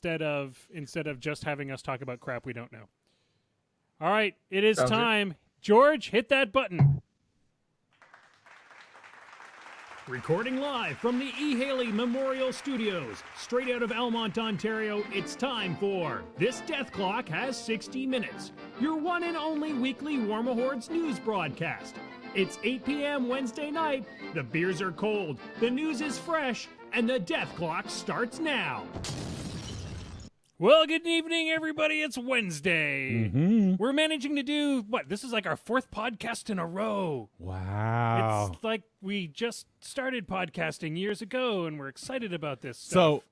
instead of just having us talk about crap we don't know. All right, it is Sounds time. Good. George, hit that button. Recording live from the E. Haley Memorial Studios, straight out of Almont, Ontario, it's time for This Death Clock Has 60 Minutes, your one and only weekly Warmahordes news broadcast. It's 8 p.m. Wednesday night, the beers are cold, the news is fresh, and the death clock starts now. Well, good evening, everybody. It's Wednesday. Mm-hmm. We're managing to do, this is like our 4th podcast in a row. Wow. It's like we just started podcasting years ago, and we're excited about this stuff.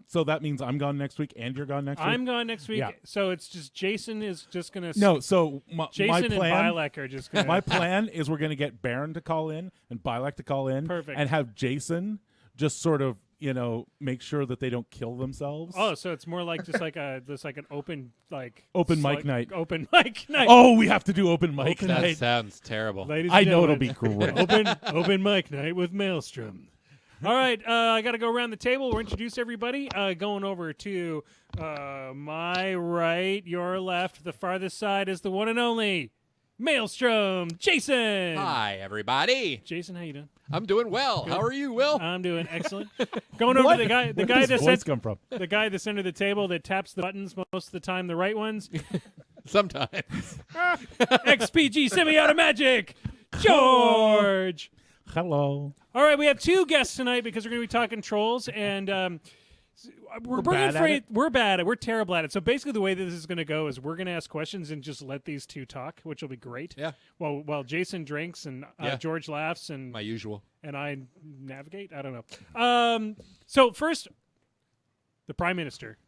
So that means I'm gone next week, and you're gone next week? I'm gone next week, yeah. So it's just Jason is just going to... No, so Jason my and plan, Bilek are just going to... My plan is we're going to get Baron to call in and Bilek to call in. Perfect. And have Jason just sort of, make sure that they don't kill themselves. Oh, so it's more like just like an open mic night. Open mic night. Oh, we have to do open mic Open night. That sounds terrible. Ladies I and know it'll gentlemen, be great. open mic night with Maelstrom. All right, I got to go around the table. We'll introduce everybody. Going over to my right, your left, the farthest side is the one and only Maelstrom, Jason. Hi, everybody. Jason, how you doing? I'm doing well. Good. How are you, Will? I'm doing excellent. Going over to the guy Where does that's voice come from? the guy at the center of the table that taps the buttons most of the time, the right ones. Sometimes. XPG semi-auto magic, George. Hello. All right, we have 2 guests tonight because we're going to be talking trolls, and we're bad at it? We're bad at it. We're terrible at it. So basically, the way that this is going to go is we're going to ask questions and just let these 2 talk, which will be great. Yeah. While Jason drinks and George laughs and My usual. and I navigate. I don't know. So first, the Prime Minister.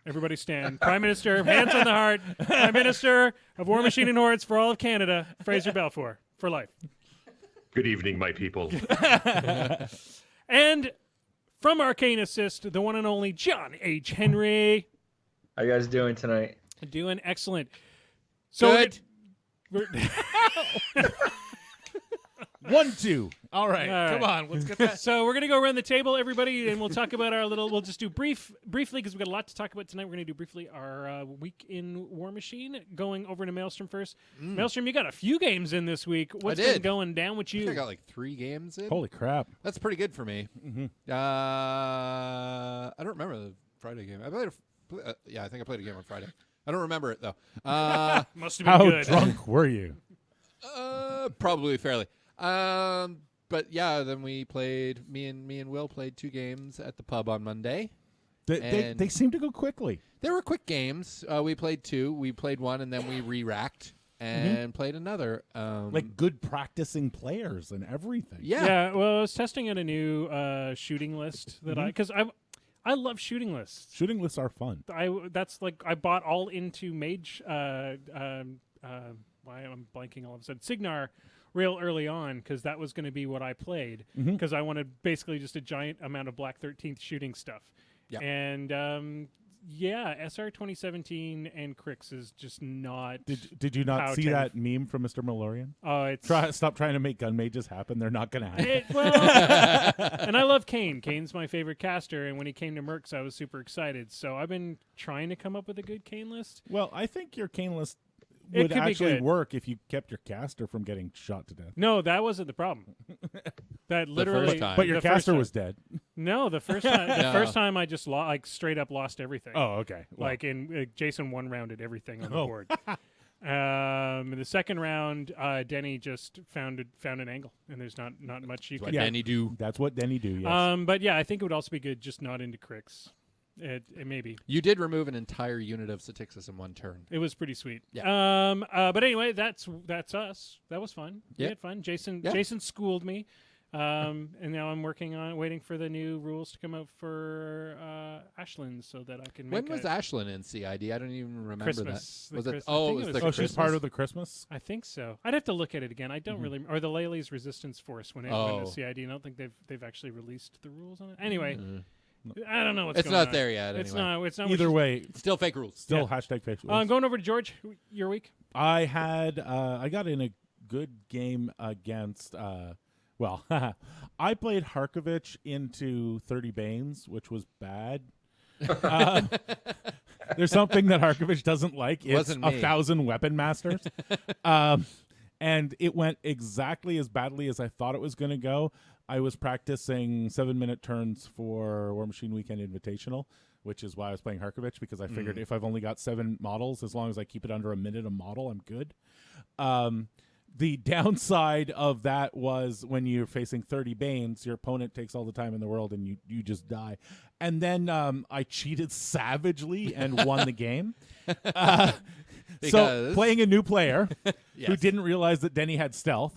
Everybody stand. Prime Minister, hands on the heart. Prime Minister of War Machine and Hordes for all of Canada, Fraser Balfour, for life. Good evening, my people. And from Arcane Assist, the one and only John H. Henry. How you guys doing tonight? Doing excellent. So Good. we're 1, 2. All right. All Come right. on. Let's get that. So we're going to go around the table, everybody, and we'll talk about we'll just do briefly, because we've got a lot to talk about tonight. We're going to do briefly our week in War Machine, going over to Maelstrom first. Maelstrom, you got a few games in this week. What's been going down with I you? think I got like 3 games in. Holy crap. That's pretty good for me. Mm-hmm. I don't remember the Friday game. I think I played a game on Friday. I don't remember it, though. Must have been How good. drunk were you? Probably fairly. But yeah, then we played. Me and Will played 2 games at the pub on Monday. They seem to go quickly. They were quick games. We played 2. We played 1, and then we re-racked and played another. Like good practicing players and everything. Yeah. Well, I was testing out a new shooting list that because I love shooting lists. Shooting lists are fun. I bought all into Mage. Why am I blanking all of a sudden? Signar real early on, because that was going to be what I played, because I wanted basically just a giant amount of Black 13th shooting stuff. Yeah. And SR 2017 and Crix is just not. Did you not see pouting. that meme from Mr. Malorian? Oh, it's Stop trying to make gun mages happen. They're not going to happen. And I love Kane. Kane's my favorite caster, and when he came to Mercs, I was super excited. So I've been trying to come up with a good Kane list. Well, I think your Kane list It would could be actually good. work if you kept your caster from getting shot to death. No, that wasn't the problem. That literally, first time. But your the first caster time. was dead. No, the first time. The No. first time I just straight up lost everything. Oh, okay. Well, Like in Jason one-rounded everything on the Oh. board. The second round, Denny just found an angle, and there's not much you What can. Yeah. Denny do? that's what Denny do, yes. But yeah, I think it would also be good just not into Crix. It may be. You did remove an entire unit of Satixis in 1 turn. It was pretty sweet. Yeah. But anyway, that's us. That was fun. We Yeah. had fun. Jason Yeah. Jason schooled me. And now I'm waiting for the new rules to come out for Ashland so that I can make When was Ashlyn in CID? I don't even remember Christmas. that. Was The it? Christ- I Oh, think it it was was the Oh, Christmas. she's part of the Christmas? I think so. I'd have to look at it again. I don't really, or the Laylee's Resistance Force when it went Oh. to CID. I don't think they've actually released the rules on it. Anyway, Mm. I don't know what's It's going on. not there yet. It's anyway. not. It's not. Either way, Still fake rules. still Yeah. hashtag fake news. I'm going over to George. Your week. I got in a good game against, I played Harkovich into 30 Banes, which was bad. There's something that Harkovich doesn't like. It's Wasn't me. 1,000 weapon masters. And it went exactly as badly as I thought it was going to go. I was practicing 7-minute turns for War Machine Weekend Invitational, which is why I was playing Harkovich, because I figured if I've only got 7 models, as long as I keep it under a minute a model, I'm good. The downside of that was when you're facing 30 Banes, your opponent takes all the time in the world and you just die. And then I cheated savagely and won the game. So playing a new player who didn't realize that Denny had stealth,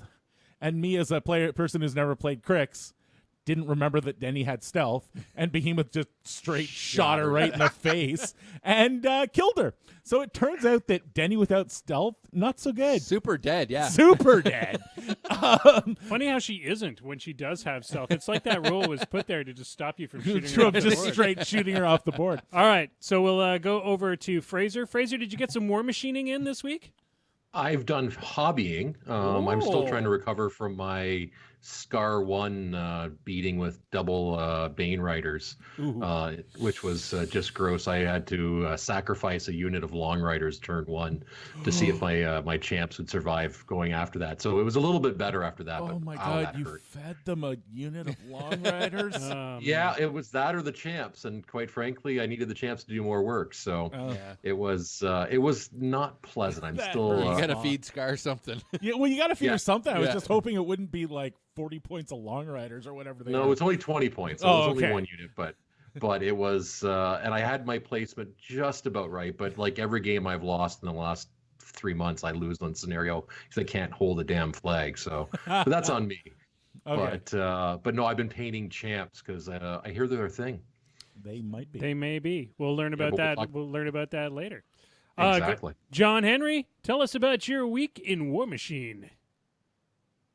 and me as a person who's never played Crix didn't remember that Denny had stealth, and Behemoth just straight shot her right in the face and killed her. So it turns out that Denny without stealth, not so good. Super dead, yeah. Super dead. Funny how she isn't when she does have stealth. It's like that rule was put there to just stop you from shooting her True, off the just board. straight shooting her off the board. All right, so we'll go over to Fraser. Fraser, did you get some war machining in this week? I've done hobbying. I'm still trying to recover from my Scar 1 beating with double Bane Riders, which was just gross. I had to sacrifice a unit of Long Riders turn 1 to see if my champs would survive going after that. So it was a little bit better after that. Oh but, my wow, God, that you hurt. fed them a unit of Long Riders? Yeah, it was that or the champs, and quite frankly, I needed the champs to do more work. So it was not pleasant. I'm That still hurts. You gotta feed Scar something. Yeah, well, you got to figure Yeah. something. I was Yeah. just hoping it wouldn't be like 40 points of Long Riders or whatever they No, are. it's only 20 points. So Oh, it was okay. only 1 unit, but it was, and I had my placement just about right. But like every game I've lost in the last 3 months, I lose on scenario because I can't hold a damn flag. So but that's on me. Okay. But no, I've been painting champs because I hear they're a thing. They might be. They may be. We'll learn about but we'll that. talk- We'll learn about that later. Exactly. John Henry, tell us about your week in War Machine.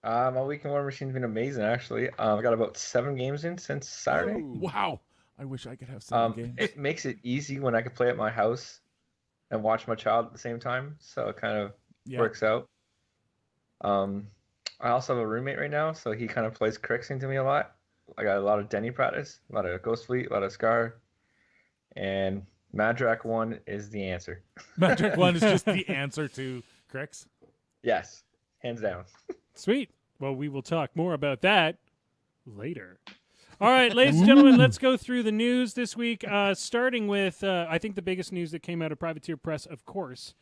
My week in War Machine's been amazing, actually. I've got about 7 games in since Saturday. Wow. I wish I could have 7 games. It makes it easy when I can play at my house and watch my child at the same time, so it kind of works out. I also have a roommate right now, so he kind of plays Crix into me a lot. I got a lot of Denny practice, a lot of Ghost Fleet, a lot of Scar, and Madrak 1 is the answer. Magic 1 is just the answer to Crix. Yes, hands down. Sweet. Well, we will talk more about that later. All right, ladies and gentlemen, let's go through the news this week, starting with, I think the biggest news that came out of Privateer Press, of course,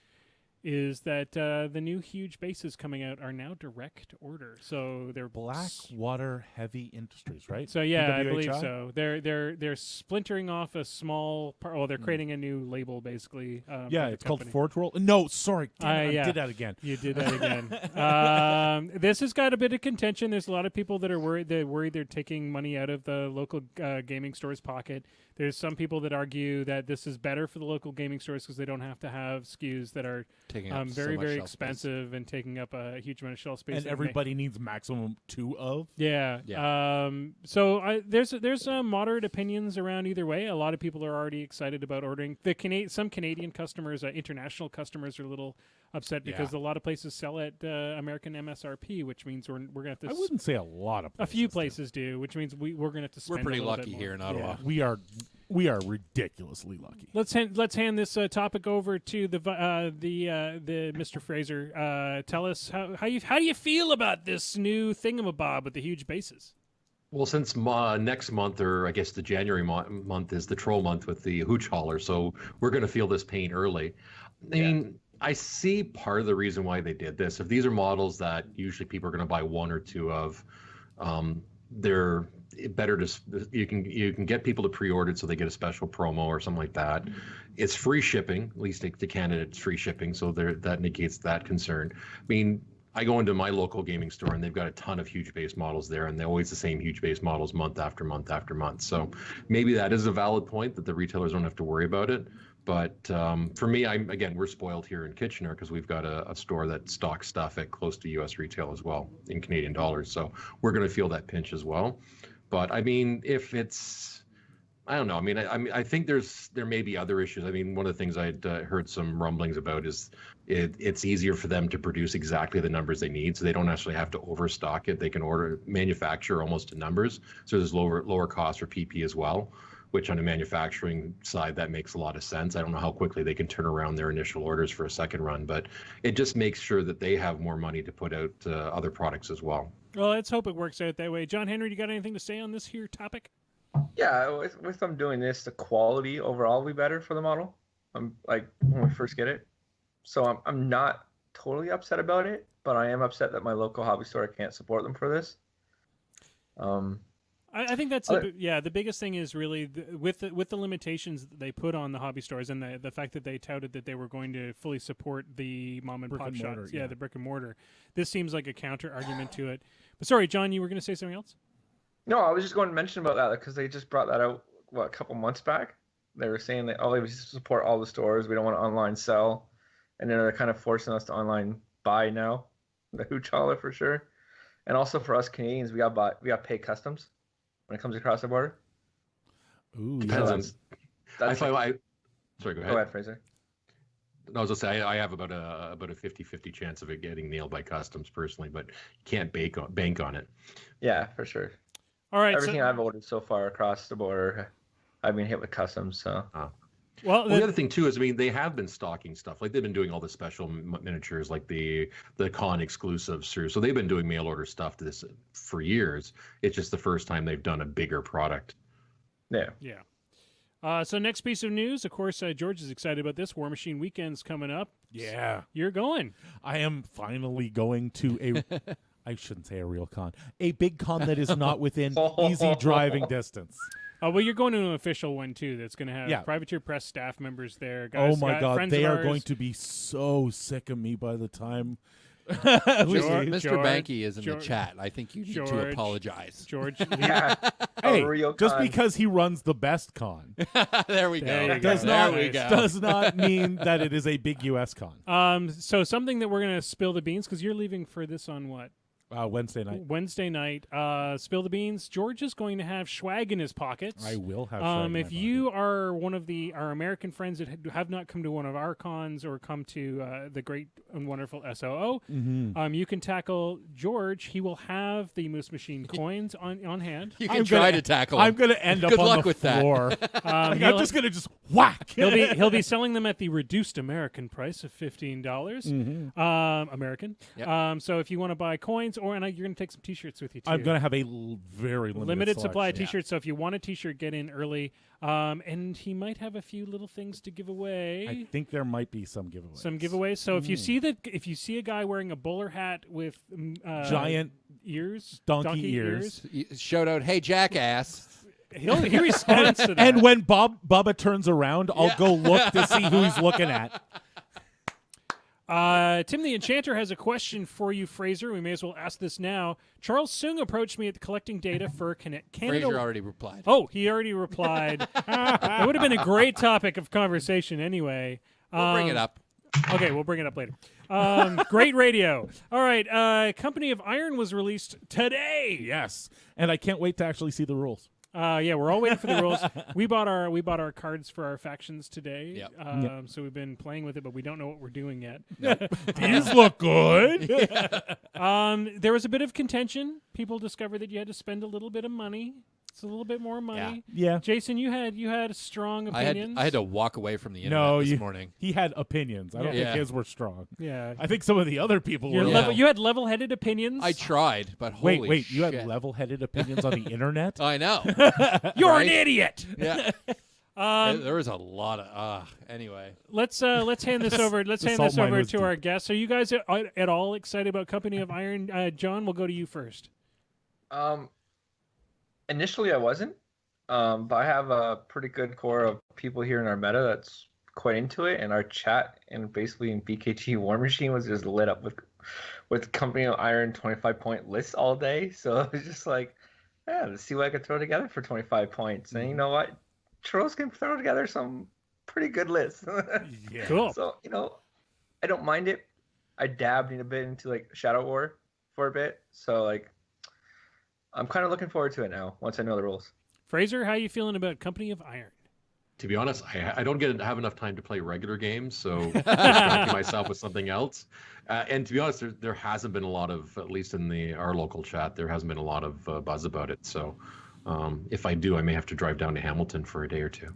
is that the new huge bases coming out are now direct order. So they're Blackwater Heavy Industries, right? So yeah, I BWHI? believe so. They're splintering off a small part. Oh, they're creating a new label, basically. Yeah, for the it's called company. Forge Roll. No, sorry. Damn it, yeah. I did that again. You did that again. This has got a bit of contention. There's a lot of people that are worried. They're worried they're taking money out of the local gaming store's pocket. There's some people that argue that this is better for the local gaming stores because they don't have to have SKUs that are Taking up so very, much very shelf space. expensive and taking up a huge amount of shelf space. And everybody needs maximum 2 of. Yeah. So there's moderate opinions around either way. A lot of people are already excited about ordering. Some Canadian customers, international customers, are a little upset because a lot of places sell at American MSRP, which means we're gonna have to. I wouldn't say a lot of A places. few places do, which means we're gonna have to spend. We're pretty a little lucky bit here more. in Ottawa. Yeah. We are ridiculously lucky. Let's hand this topic over to the Mr. Fraser. Tell us how do you feel about this new thingamabob with the huge bases? Well, since next month, or I guess the January month, is the troll month with the hooch hauler, so we're going to feel this pain early. I mean, I see part of the reason why they did this. If these are models that usually people are going to buy 1 or 2 of, they're better to you can get people to pre-order it so they get a special promo or something like that. It's free shipping, at least to Canada, it's free shipping, so that negates that concern. I mean, I go into my local gaming store and they've got a ton of huge base models there, and they're always the same huge base models month after month after month. So maybe that is a valid point that the retailers don't have to worry about it. But for me, we're spoiled here in Kitchener because we've got a store that stocks stuff at close to U.S. retail as well in Canadian dollars. So we're going to feel that pinch as well. But I mean, if it's, I don't know. I mean, I think there may be other issues. I mean, one of the things I'd heard some rumblings about is it's easier for them to produce exactly the numbers they need, so they don't actually have to overstock it. They can manufacture almost to numbers, so there's lower cost for PP as well. which on a manufacturing side, that makes a lot of sense. I don't know how quickly they can turn around their initial orders for a second run, but it just makes sure that they have more money to put out other products as well. Well, let's hope it works out that way. John Henry, you got anything to say on this here topic? Yeah, with them doing this, the quality overall will be better for the model. Like when we first get it. So I'm not totally upset about it, but I am upset that my local hobby store can't support them for this. I think that's the biggest thing is really with the limitations that they put on the hobby stores and the fact that they touted that they were going to fully support the mom and pop shops, the brick and mortar. This seems like a counter argument to it. But sorry, John, you were going to say something else? No, I was just going to mention about that because they just brought that out a couple months back. They were saying that they support all the stores. We don't want to online sell, and then they're kind of forcing us to online buy now, the hooch hauler for sure, and also for us Canadians, we got to pay customs when it comes across the border. Ooh, Depends on. Sorry, go ahead. Go ahead, Fraser. I was going to say I have about a 50-50 chance of it getting nailed by customs personally, but you can't bank on it. Yeah, for sure. All right. Everything I've ordered so far across the border, I've been hit with customs. So. Well, the other thing too is, I mean, they have been stocking stuff. Like they've been doing all the special miniatures, like the con exclusives through. So they've been doing mail order stuff to this for years. It's just the first time they've done a bigger product. Yeah. Yeah. So next piece of news, of course, George is excited about this. War Machine Weekend's coming up. Yeah. You're going. I am finally going to I shouldn't say a real con. A big con that is not within easy driving distance. Well, you're going to an official one, too, that's going to have Privateer Press staff members there. Guys, oh, my God. They are going to be so sick of me by the time... Mr. Banky is in the chat. I think you need to apologize. George. Hey, just because he runs the best con. There we go. Does not mean that it is a big U.S. con. So something that we're going to spill the beans, because you're leaving for this on what? Wednesday night. Wednesday night. Spill the beans. George is going to have swag in his pockets. I will have swag in my If you are one of our American friends that have not come to one of our cons or come to the great and wonderful SOO, you can tackle George. He will have the Moose Machine coins on hand. You can try to tackle him. I'm going to end up Good on luck the with floor. I'm just going to just whack. He'll be selling them at the reduced American price of $15 American. Yep. So if you want to buy coins, you're going to take some T-shirts with you too. I'm going to have a very limited supply of T-shirts. So if you want a T-shirt, get in early. And he might have a few little things to give away. I think there might be some giveaways. So if you see a guy wearing a bowler hat with giant ears, donkey ears, shout out, "Hey jackass." He responds to that. And when Bubba turns around, I'll go look to see who he's looking at. Tim the Enchanter has a question for you, Fraser. We may as well ask this now. Charles Sung approached me at collecting data for Canada. Fraser already replied. Oh, he already replied. It would have been a great topic of conversation anyway. We'll bring it up. Okay, we'll bring it up later. Great radio. All right, Company of Iron was released today. Yes, and I can't wait to actually see the rules. We're all waiting for the rules. We bought our cards for our factions today. Yep. So we've been playing with it, but we don't know what we're doing yet. These look good. There was a bit of contention. People discovered that you had to spend a little bit of money. It's a little bit more money. Yeah. Jason, you had strong opinions. I had to walk away from the internet this morning. He had opinions. I don't think his were strong. Yeah. I think some of the other people were. You had level-headed opinions. I tried, but holy wait, shit. you had level-headed opinions on the internet? I know. You're an idiot. Yeah. There was a lot of anyway. Let's hand this over. Let's hand this over to our guests. Are you guys at all excited about Company of Iron? John, we'll go to you first. Initially, I wasn't, but I have a pretty good core of people here in our meta that's quite into it, and our chat and basically in BKT War Machine was just lit up with Company of Iron 25-point lists all day. So it was just like, let's see what I could throw together for 25 points. And you know what? Trolls can throw together some pretty good lists. Yeah. Cool. So, I don't mind it. I dabbed in a bit into like Shadow War for a bit. So like, I'm kind of looking forward to it now once I know the rules. Fraser, how are you feeling about Company of Iron? To be honest, I don't have enough time to play regular games, so distracting myself with something else. And to be honest, there hasn't been a lot of, at least in our local chat, there hasn't been a lot of buzz about it. So If I do, I may have to drive down to Hamilton for a day or two.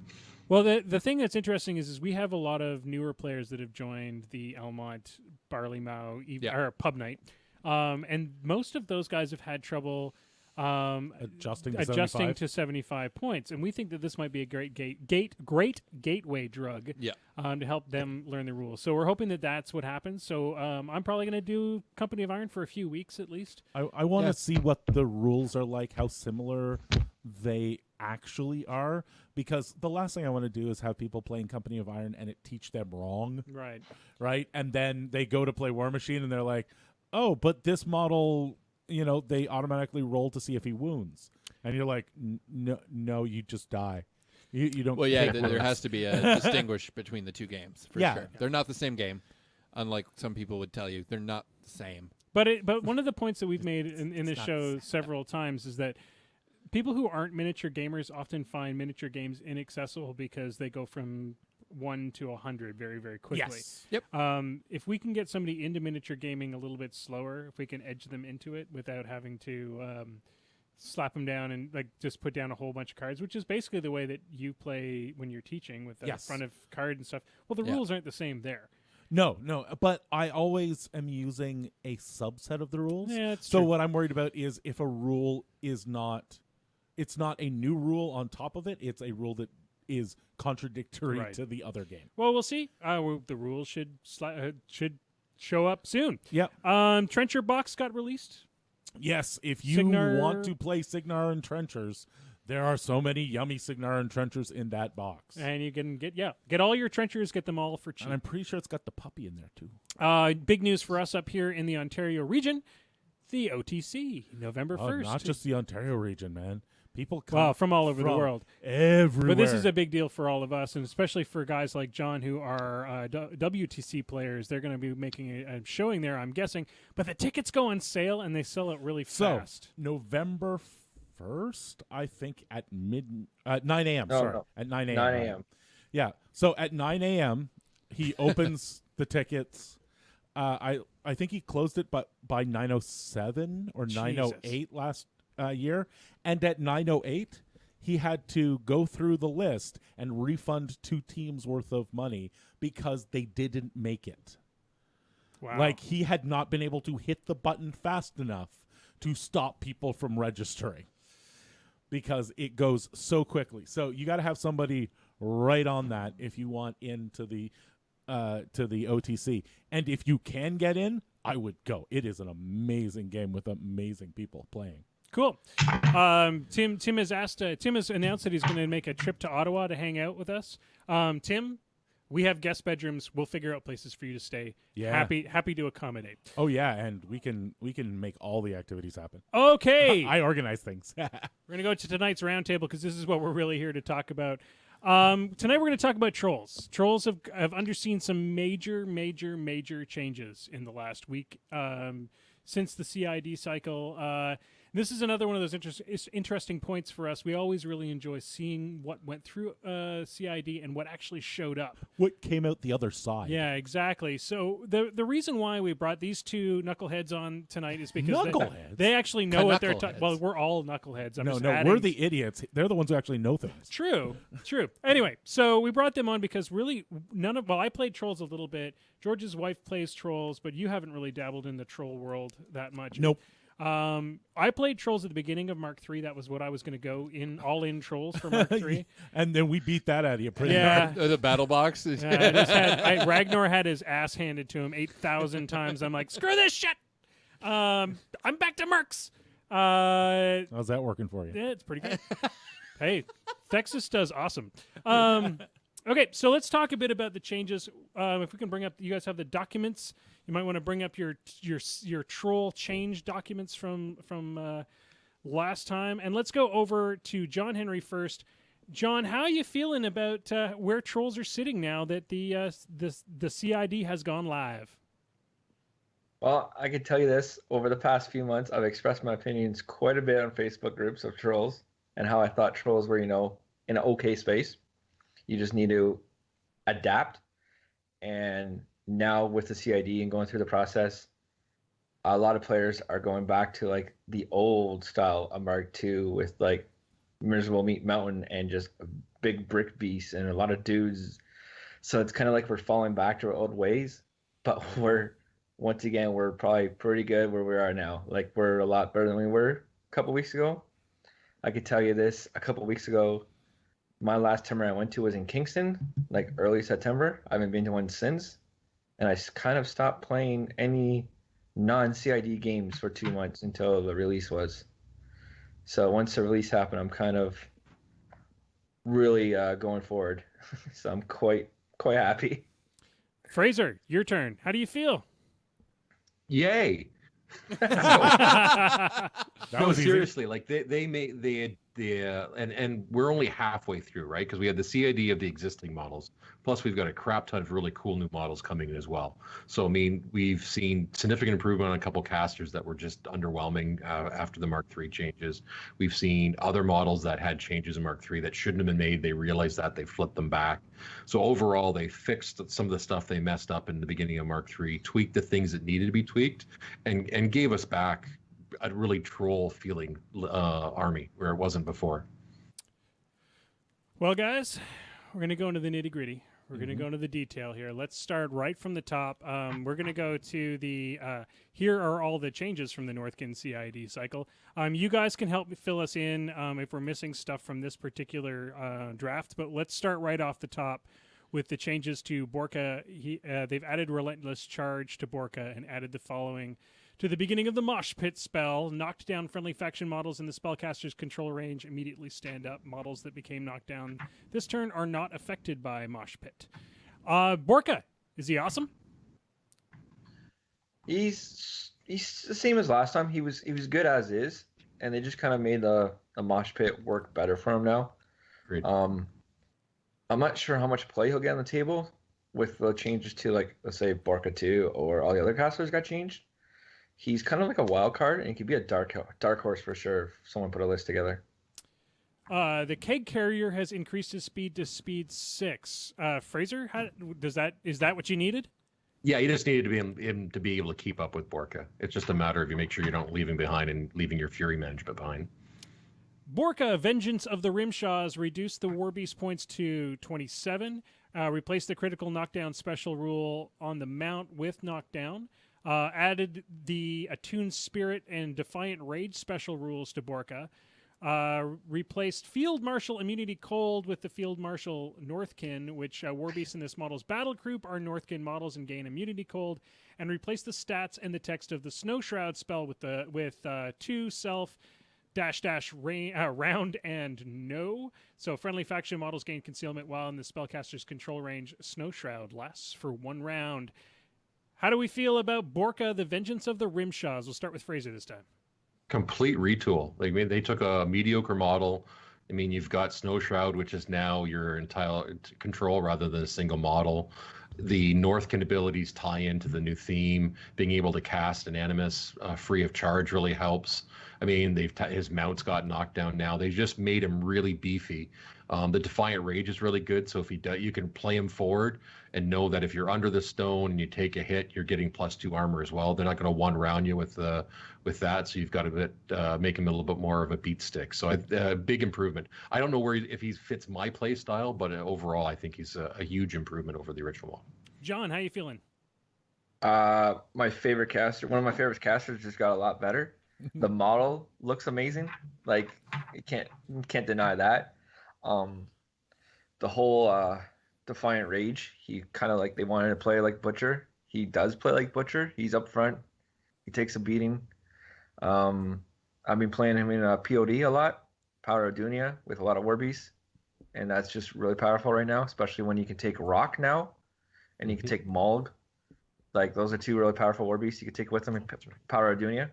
Well, the thing that's interesting is we have a lot of newer players that have joined the Elmont Barley Mow or Pub Night, and most of those guys have had trouble adjusting to 75 points, and we think that this might be a great gateway drug to help them learn the rules. So we're hoping that that's what happens. So I'm probably going to do Company of Iron for a few weeks at least. I want to see what the rules are like, how similar they actually are, because the last thing I want to do is have people playing Company of Iron and it teach them wrong. Right. And then they go to play War Machine and they're like, oh, but this model, they automatically roll to see if he wounds. And you're like, no, you just die. You don't. Well, yeah, there has to be a distinguish between the two games for sure. They're not the same game, unlike some people would tell you. They're not the same. But one of the points that we've made in this show several times is that people who aren't miniature gamers often find miniature games inaccessible because they go from 1 to 100 very, very quickly. Yes. Yep. If we can get somebody into miniature gaming a little bit slower, if we can edge them into it without having to slap them down and just put down a whole bunch of cards, which is basically the way that you play when you're teaching with the front of card and stuff. Well, the rules aren't the same there. No, but I always am using a subset of the rules. Yeah, it's so true. what I'm worried about is if a rule is not, it's not a new rule on top of it. It's a rule that is contradictory to the other game. Well, we'll see. The rules should show up soon. Yep. Trencher box got released. Yes, if you want to play Signar and Trenchers, there are so many yummy Signar and Trenchers in that box. And you can get all your Trenchers, get them all for cheap. And I'm pretty sure it's got the puppy in there too. Big news for us up here in the Ontario region, the OTC, November 1st. Not just the Ontario region, man. People come from all over the world. Everywhere. But this is a big deal for all of us, and especially for guys like John who are WTC players. They're going to be making a showing there, I'm guessing. But the tickets go on sale, and they sell it really fast. So, November 1st, I think, at 9 a.m. At 9 a.m. 9 a.m. Yeah. So at 9 a.m., he opens the tickets. I think he closed it by 9:07 or 9:08 last year. And at 9:08, he had to go through the list and refund 2 teams worth of money because they didn't make it. Wow. Like, he had not been able to hit the button fast enough to stop people from registering because it goes so quickly. So you got to have somebody right on that if you want into the OTC. And if you can get in, I would go. It is an amazing game with amazing people playing. Cool. Tim has announced that he's going to make a trip to Ottawa to hang out with us. Tim, we have guest bedrooms. We'll figure out places for you to stay. Yeah. Happy to accommodate. Oh yeah, and we can make all the activities happen. Okay. I organize things. We're going to go to tonight's roundtable because this is what we're really here to talk about. Tonight we're going to talk about trolls. Trolls have underseen some major changes in the last week since the CID cycle. This is another one of those interesting points for us. We always really enjoy seeing what went through CID and what actually showed up. What came out the other side. Yeah, exactly. So the reason why we brought these two knuckleheads on tonight is because they actually know what they're talking. Well, we're all knuckleheads. We're the idiots. They're the ones who actually know things. True. Anyway, so we brought them on because really I played Trolls a little bit. George's wife plays Trolls, but you haven't really dabbled in the troll world that much. Nope. I played Trolls at the beginning of Mark III. That was what I was going to go all in Trolls for Mark III. And then we beat that out of you pretty hard. The battle box. Ragnar had his ass handed to him 8,000 times. I'm like, screw this shit. I'm back to Mercs. How's that working for you? Yeah, it's pretty good. Hey, Texas does awesome. Okay, so let's talk a bit about the changes. If we can bring up, you guys have the documents. You might want to bring up your troll change documents from last time, and let's go over to John Henry first. John, how are you feeling about where trolls are sitting now that the CID has gone live? Well, I can tell you this: over the past few months, I've expressed my opinions quite a bit on Facebook groups of trolls and how I thought trolls were, in an okay space. You just need to adapt. And now with the CID and going through the process, a lot of players are going back to the old style of Mark II with Miserable Meat Mountain and just a big brick beast and a lot of dudes. So it's kind of like we're falling back to our old ways, but once again, we're probably pretty good where we are now. Like we're a lot better than we were a couple weeks ago. I could tell you this, a couple weeks ago, my last tournament I went to was in Kingston, like early September. I haven't been to one since. And I kind of stopped playing any non-CID games for 2 months until the release was. So once the release happened, I'm kind of really going forward. So I'm quite happy. Fraser, your turn. How do you feel? Yay! That No, was easy. seriously, like they made and we're only halfway through, right? Because we had the CID of the existing models, plus we've got a crap ton of really cool new models coming in as well. So I mean, we've seen significant improvement on a couple casters that were just underwhelming after the Mark III changes. We've seen other models that had changes in Mark III that shouldn't have been made. They realized that, they flipped them back. So overall, they fixed some of the stuff they messed up in the beginning of Mark III, tweaked the things that needed to be tweaked, and gave us back a really troll feeling army where it wasn't before. Well, guys, we're going to go into the nitty gritty. We're going to go into the detail here. Let's start right from the top. We're going to go to the here are all the changes from the Northkin CID cycle. You guys can help fill us in if we're missing stuff from this particular draft, but let's start right off the top with the changes to Borka. They've added Relentless Charge to Borka and added the following. To the beginning of the Mosh Pit spell, knocked down friendly faction models in the spellcaster's control range immediately stand up. Models that became knocked down this turn are not affected by Mosh Pit. Borka, is he awesome? He's the same as last time. He was good as is, and they just kind of made the Mosh Pit work better for him now. Great. I'm not sure how much play he'll get on the table with the changes to, like, let's say Borka 2 or all the other casters got changed. He's kind of like a wild card, and he could be a dark horse for sure if someone put a list together. The Keg Carrier has increased his speed to speed 6. Fraser, is that what you needed? Yeah, you just needed him to be able to keep up with Borka. It's just a matter of you make sure you don't leave him behind and leaving your Fury management behind. Borka, Vengeance of the Rimshaws, reduced the War Beast points to 27. Replaced the critical knockdown special rule on the mount with knockdown. Added the Attuned Spirit and Defiant Rage special rules to Borka. Replaced Field Marshal Immunity Cold with the Field Marshal Northkin, which War Beasts in this model's battle group are Northkin models and gain Immunity Cold. And replaced the stats and the text of the Snow Shroud spell with 2 self round and no. So friendly faction models gain concealment while in the spellcaster's control range. Snow Shroud lasts for 1 round. How do we feel about Borka, the Vengeance of the Rimshaws? We'll start with Fraser this time. Complete retool. Like, I mean, they took a mediocre model. I mean, you've got Snow Shroud, which is now your entire control rather than a single model. The Northkin abilities tie into the new theme. Being able to cast an Animus free of charge really helps. I mean, his mounts got knocked down now. They just made him really beefy. The Defiant Rage is really good, so if you can play him forward and know that if you're under the stone and you take a hit, you're getting +2 armor as well. They're not going to one-round you with that, so you've got to make him a little bit more of a beat stick. So big improvement. I don't know if he fits my play style, but overall I think he's a huge improvement over the original one. John, how you feeling? My favorite caster, one of my favorite casters, just got a lot better. The model looks amazing. Like, you can't deny that. The whole Defiant Rage, he kind of, like, they wanted to play like Butcher. He does play like Butcher. He's up front. He takes a beating. I've been playing him in POD a lot, Power of Dunia, with a lot of War Beasts, and that's just really powerful right now, especially when you can take Rock now, and you can take Mulg. Like, those are 2 really powerful War Beasts you can take with them in Power of Dunia.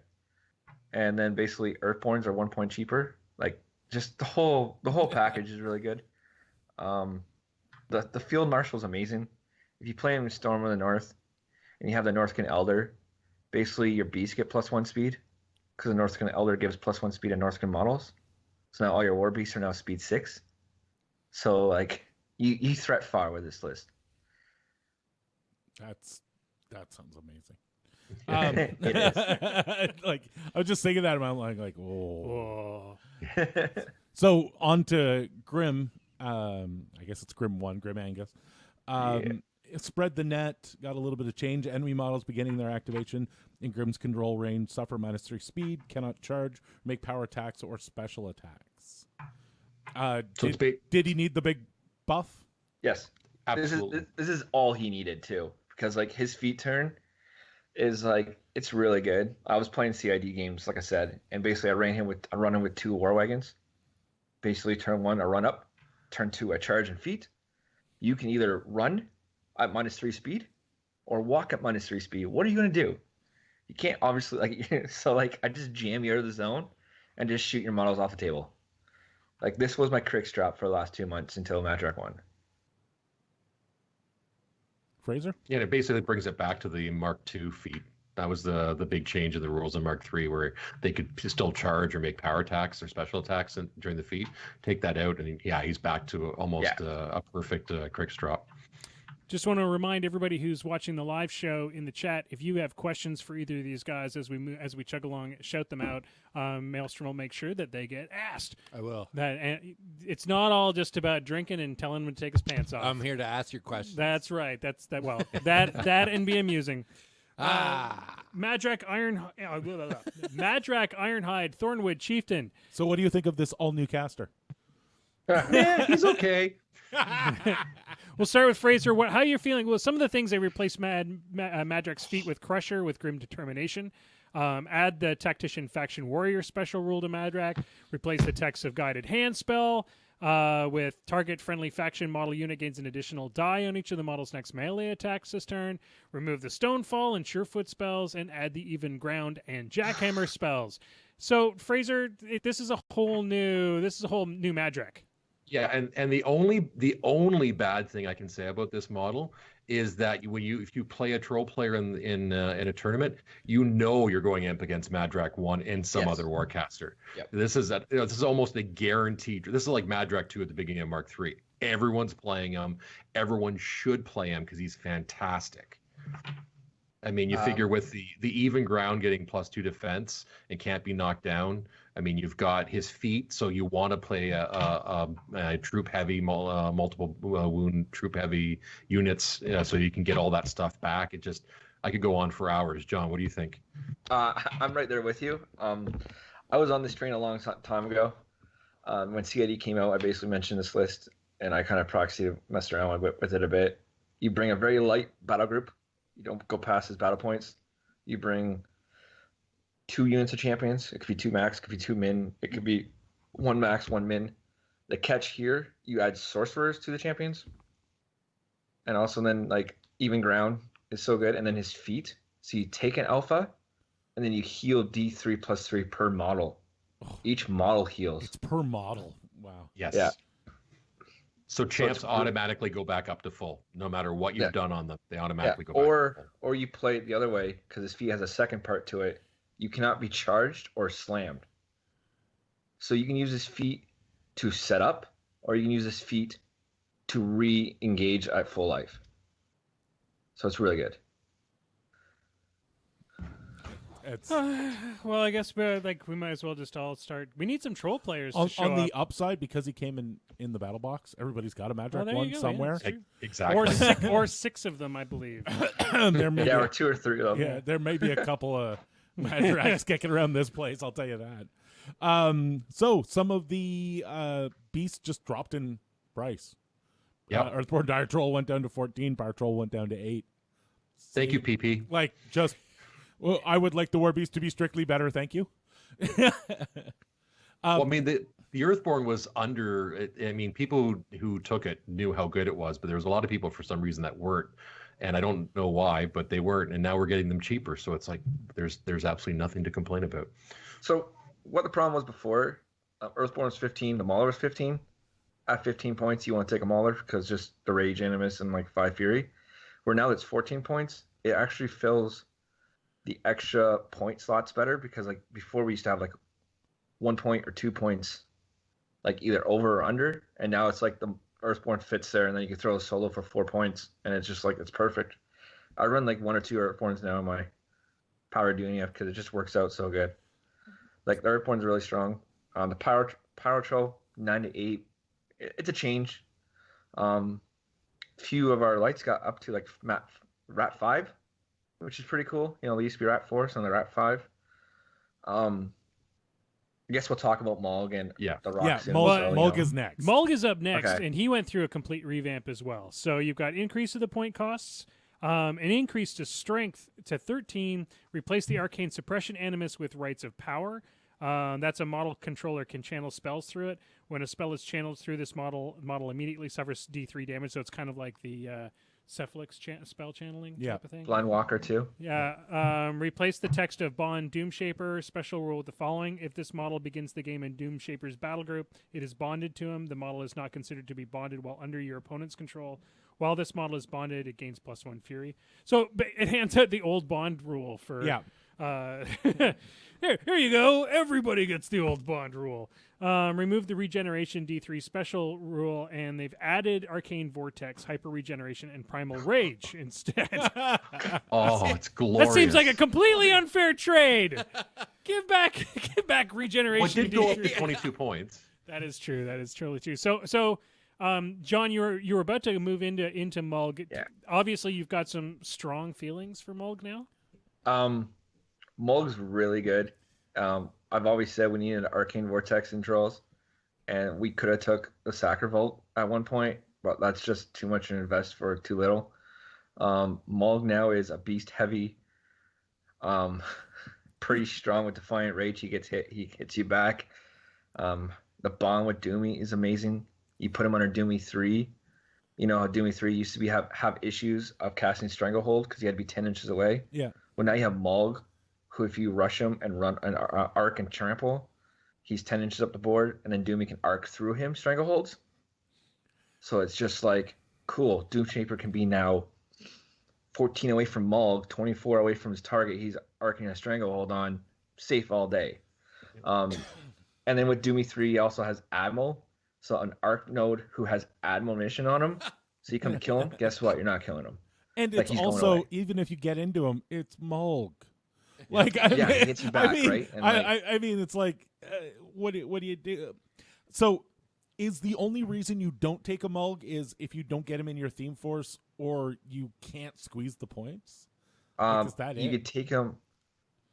And then basically Earthborns are 1 point cheaper. Like, just the whole package is really good. The Field Marshal is amazing. If you play him in Storm of the North and you have the Northkin Elder, basically your beasts get +1 speed because the Northkin Elder gives +1 speed to Northkin models. So now all your War Beasts are now speed 6. So, like, you threat far with this list. That sounds amazing. It is. Like, I was just thinking that, and I'm like, whoa. So on to Grim. I guess it's Grim 1, Grim Angus. Spread the net, got a little bit of change. Enemy models beginning their activation in Grim's control range suffer -3 speed, cannot charge, make power attacks or special attacks. Did he need the big buff? Yes. Absolutely. This is all he needed too, because like his feet turn is like it's really good. I was playing CID games, like I said, and basically I run him with 2 war wagons. Basically, turn 1 I run up, turn 2 I charge and feet. You can either run at -3 speed or walk at -3 speed. What are you gonna do? You can't obviously like so like I just jam you out of the zone and just shoot your models off the table. Like this was my crick strap for the last 2 months until Madrak 1. Fraser? Yeah, it basically brings it back to the Mark II feat. That was the big change in the rules in Mark III, where they could still charge or make power attacks or special attacks during the feat. Take that out, and he's back to almost a perfect crick strap. Just want to remind everybody who's watching the live show in the chat, if you have questions for either of these guys as we chug along, shout them out. Maelstrom will make sure that they get asked. I will. And it's not all just about drinking and telling him to take his pants off. I'm here to ask your questions. That's right. That and be amusing. Madrak Ironhide Thornwood Chieftain. So what do you think of this all-new caster? Yeah, he's okay. We'll start with Fraser. How are you feeling? Well, some of the things they replaced Madrak's feat with Crusher with Grim Determination. Add the Tactician Faction Warrior special rule to Madrak. Replace the text of Guided Hand spell with target friendly faction model unit gains an additional die on each of the model's next melee attacks this turn. Remove the Stonefall and Surefoot spells and add the Even Ground and Jackhammer spells. So Fraser, this is a whole new Madrak. Yeah, and the only bad thing I can say about this model is that if you play a troll player in a tournament, you're going up against Madrak 1 and some other warcaster. Yep. This is almost a guaranteed. This is like Madrak 2 at the beginning of Mark 3. Everyone's playing him. Everyone should play him because he's fantastic. I mean, you figure with the even ground getting +2 defense and can't be knocked down. I mean, you've got his feet, so you want to play a troop heavy, multiple wound troop heavy units, so you can get all that stuff back. I could go on for hours. John, what do you think? I'm right there with you. I was on this train a long time ago. When CID came out, I basically mentioned this list, and I kind of proxy messed around with it a bit. You bring a very light battle group. You don't go past his battle points. You bring 2 units of champions. It could be 2 max, it could be 2 min. It could be 1 max, 1 min. The catch here, you add sorcerers to the champions. And also then like even ground is so good. And then his feet. So you take an alpha and then you heal D3 + 3 per model. Each model heals. It's per model. Wow. Yes. Yeah. So champs automatically go back up to full, no matter what you've done on them. They automatically go back to full. Or you play it the other way because his feat has a second part to it. You cannot be charged or slammed. So you can use his feat to set up, or you can use his feat to re-engage at full life. So it's really good. Well, I guess we might as well just all start. We need some troll players on to show the up. upside, because he came in the battle box. Everybody's got a Madrak there one you go, somewhere. yeah, Exactly. or 6 of them, I believe. There may Or 2 or 3 of them. Yeah, there may be a couple of Madraks kicking around this place, I'll tell you that. So some of the beasts just dropped in price. Yeah. Earthborn Dire Troll went down to 14. Power Troll went down to 8. Thank you, PP. Well, I would like the War Beast to be strictly better, thank you. Well, I mean, the Earthborn was under. I mean, people who took it knew how good it was, but there was a lot of people for some reason that weren't, and I don't know why, but they weren't, and now we're getting them cheaper. So it's like there's absolutely nothing to complain about. So what the problem was before, Earthborn was 15, the Mauler was 15. At 15 points, you want to take a Mauler because just the Rage Animus and like 5 Fury. Where now that's 14 points, it actually fills the extra point slots better, because like before we used to have like 1 point or 2 points, like either over or under, and now it's like the Earthborn fits there, and then you can throw a solo for 4 points, and it's just like it's perfect. I run like 1 or 2 Earthborns now in my Power Dunia because it just works out so good. Like the Earthborn's really strong. The Power Troll 9 to 8. It's a change. Few of our lights got up to like Rat 5, which is pretty cool. You know, they used to be Rat 4, so on the Rat 5. I guess we'll talk about Mulg and the Rock soon. Mulg is next. Mulg is up next, Okay. and he went through a complete revamp as well. So you've got increase of the point costs, an increase to strength to 13, replace the arcane suppression animus with rites of power. That's a model controller can channel spells through it. When a spell is channeled through this model immediately suffers D3 damage, so it's kind of like the Cephalix spell channeling type of thing. Blind Walker too. Yeah. Replace the text of Bond Doomshaper. Special rule with the following. If this model begins the game in Doomshaper's battle group, it is bonded to him. The model is not considered to be bonded while under your opponent's control. While this model is bonded, it gains +1 Fury. So it hands out the old Bond rule for... Yeah. Here you go. Everybody gets the old Bond rule. Remove the regeneration D3 special rule, and they've added Arcane Vortex, Hyper Regeneration, and Primal Rage instead. Oh, it's glorious. That seems like a completely unfair trade. Give back regeneration. Well, it did go up D3. to 22 points. That is true. That is truly true. So, John, you're about to move into Mulg. Yeah. Obviously, you've got some strong feelings for Mulg now. Mulg's really good. I've always said we needed an Arcane Vortex in Trolls, and we could have took the Sacrivolt at one point, but that's just too much to invest for too little. Mulg now is a beast heavy, pretty strong with Defiant Rage. He gets hit, he hits you back. The bond with Doomy is amazing. You put him under Doomy 3. You know how Doomy 3 used to be have issues of casting Stranglehold because he had to be 10 inches away. Yeah. Well, now you have Mulg, who if you rush him and run an arc and trample, he's 10 inches up the board, and then Doomy can arc through him Strangleholds. So it's just like, cool. Doomshaper can be now 14 away from Mulg, 24 away from his target. He's arcing a Stranglehold on, safe all day. And then with Doomy 3, he also has Admiral. So an arc node who has Admonition on him. So you come to kill him, guess what? You're not killing him. And Like, it's he's going also, away. even if you get into him, it's Mulg. He hits you back, right? And I mean, it's like, what do you do? So, is the only reason you don't take a Mulg is if you don't get him in your theme force, or you can't squeeze the points? Is that you it? could take him.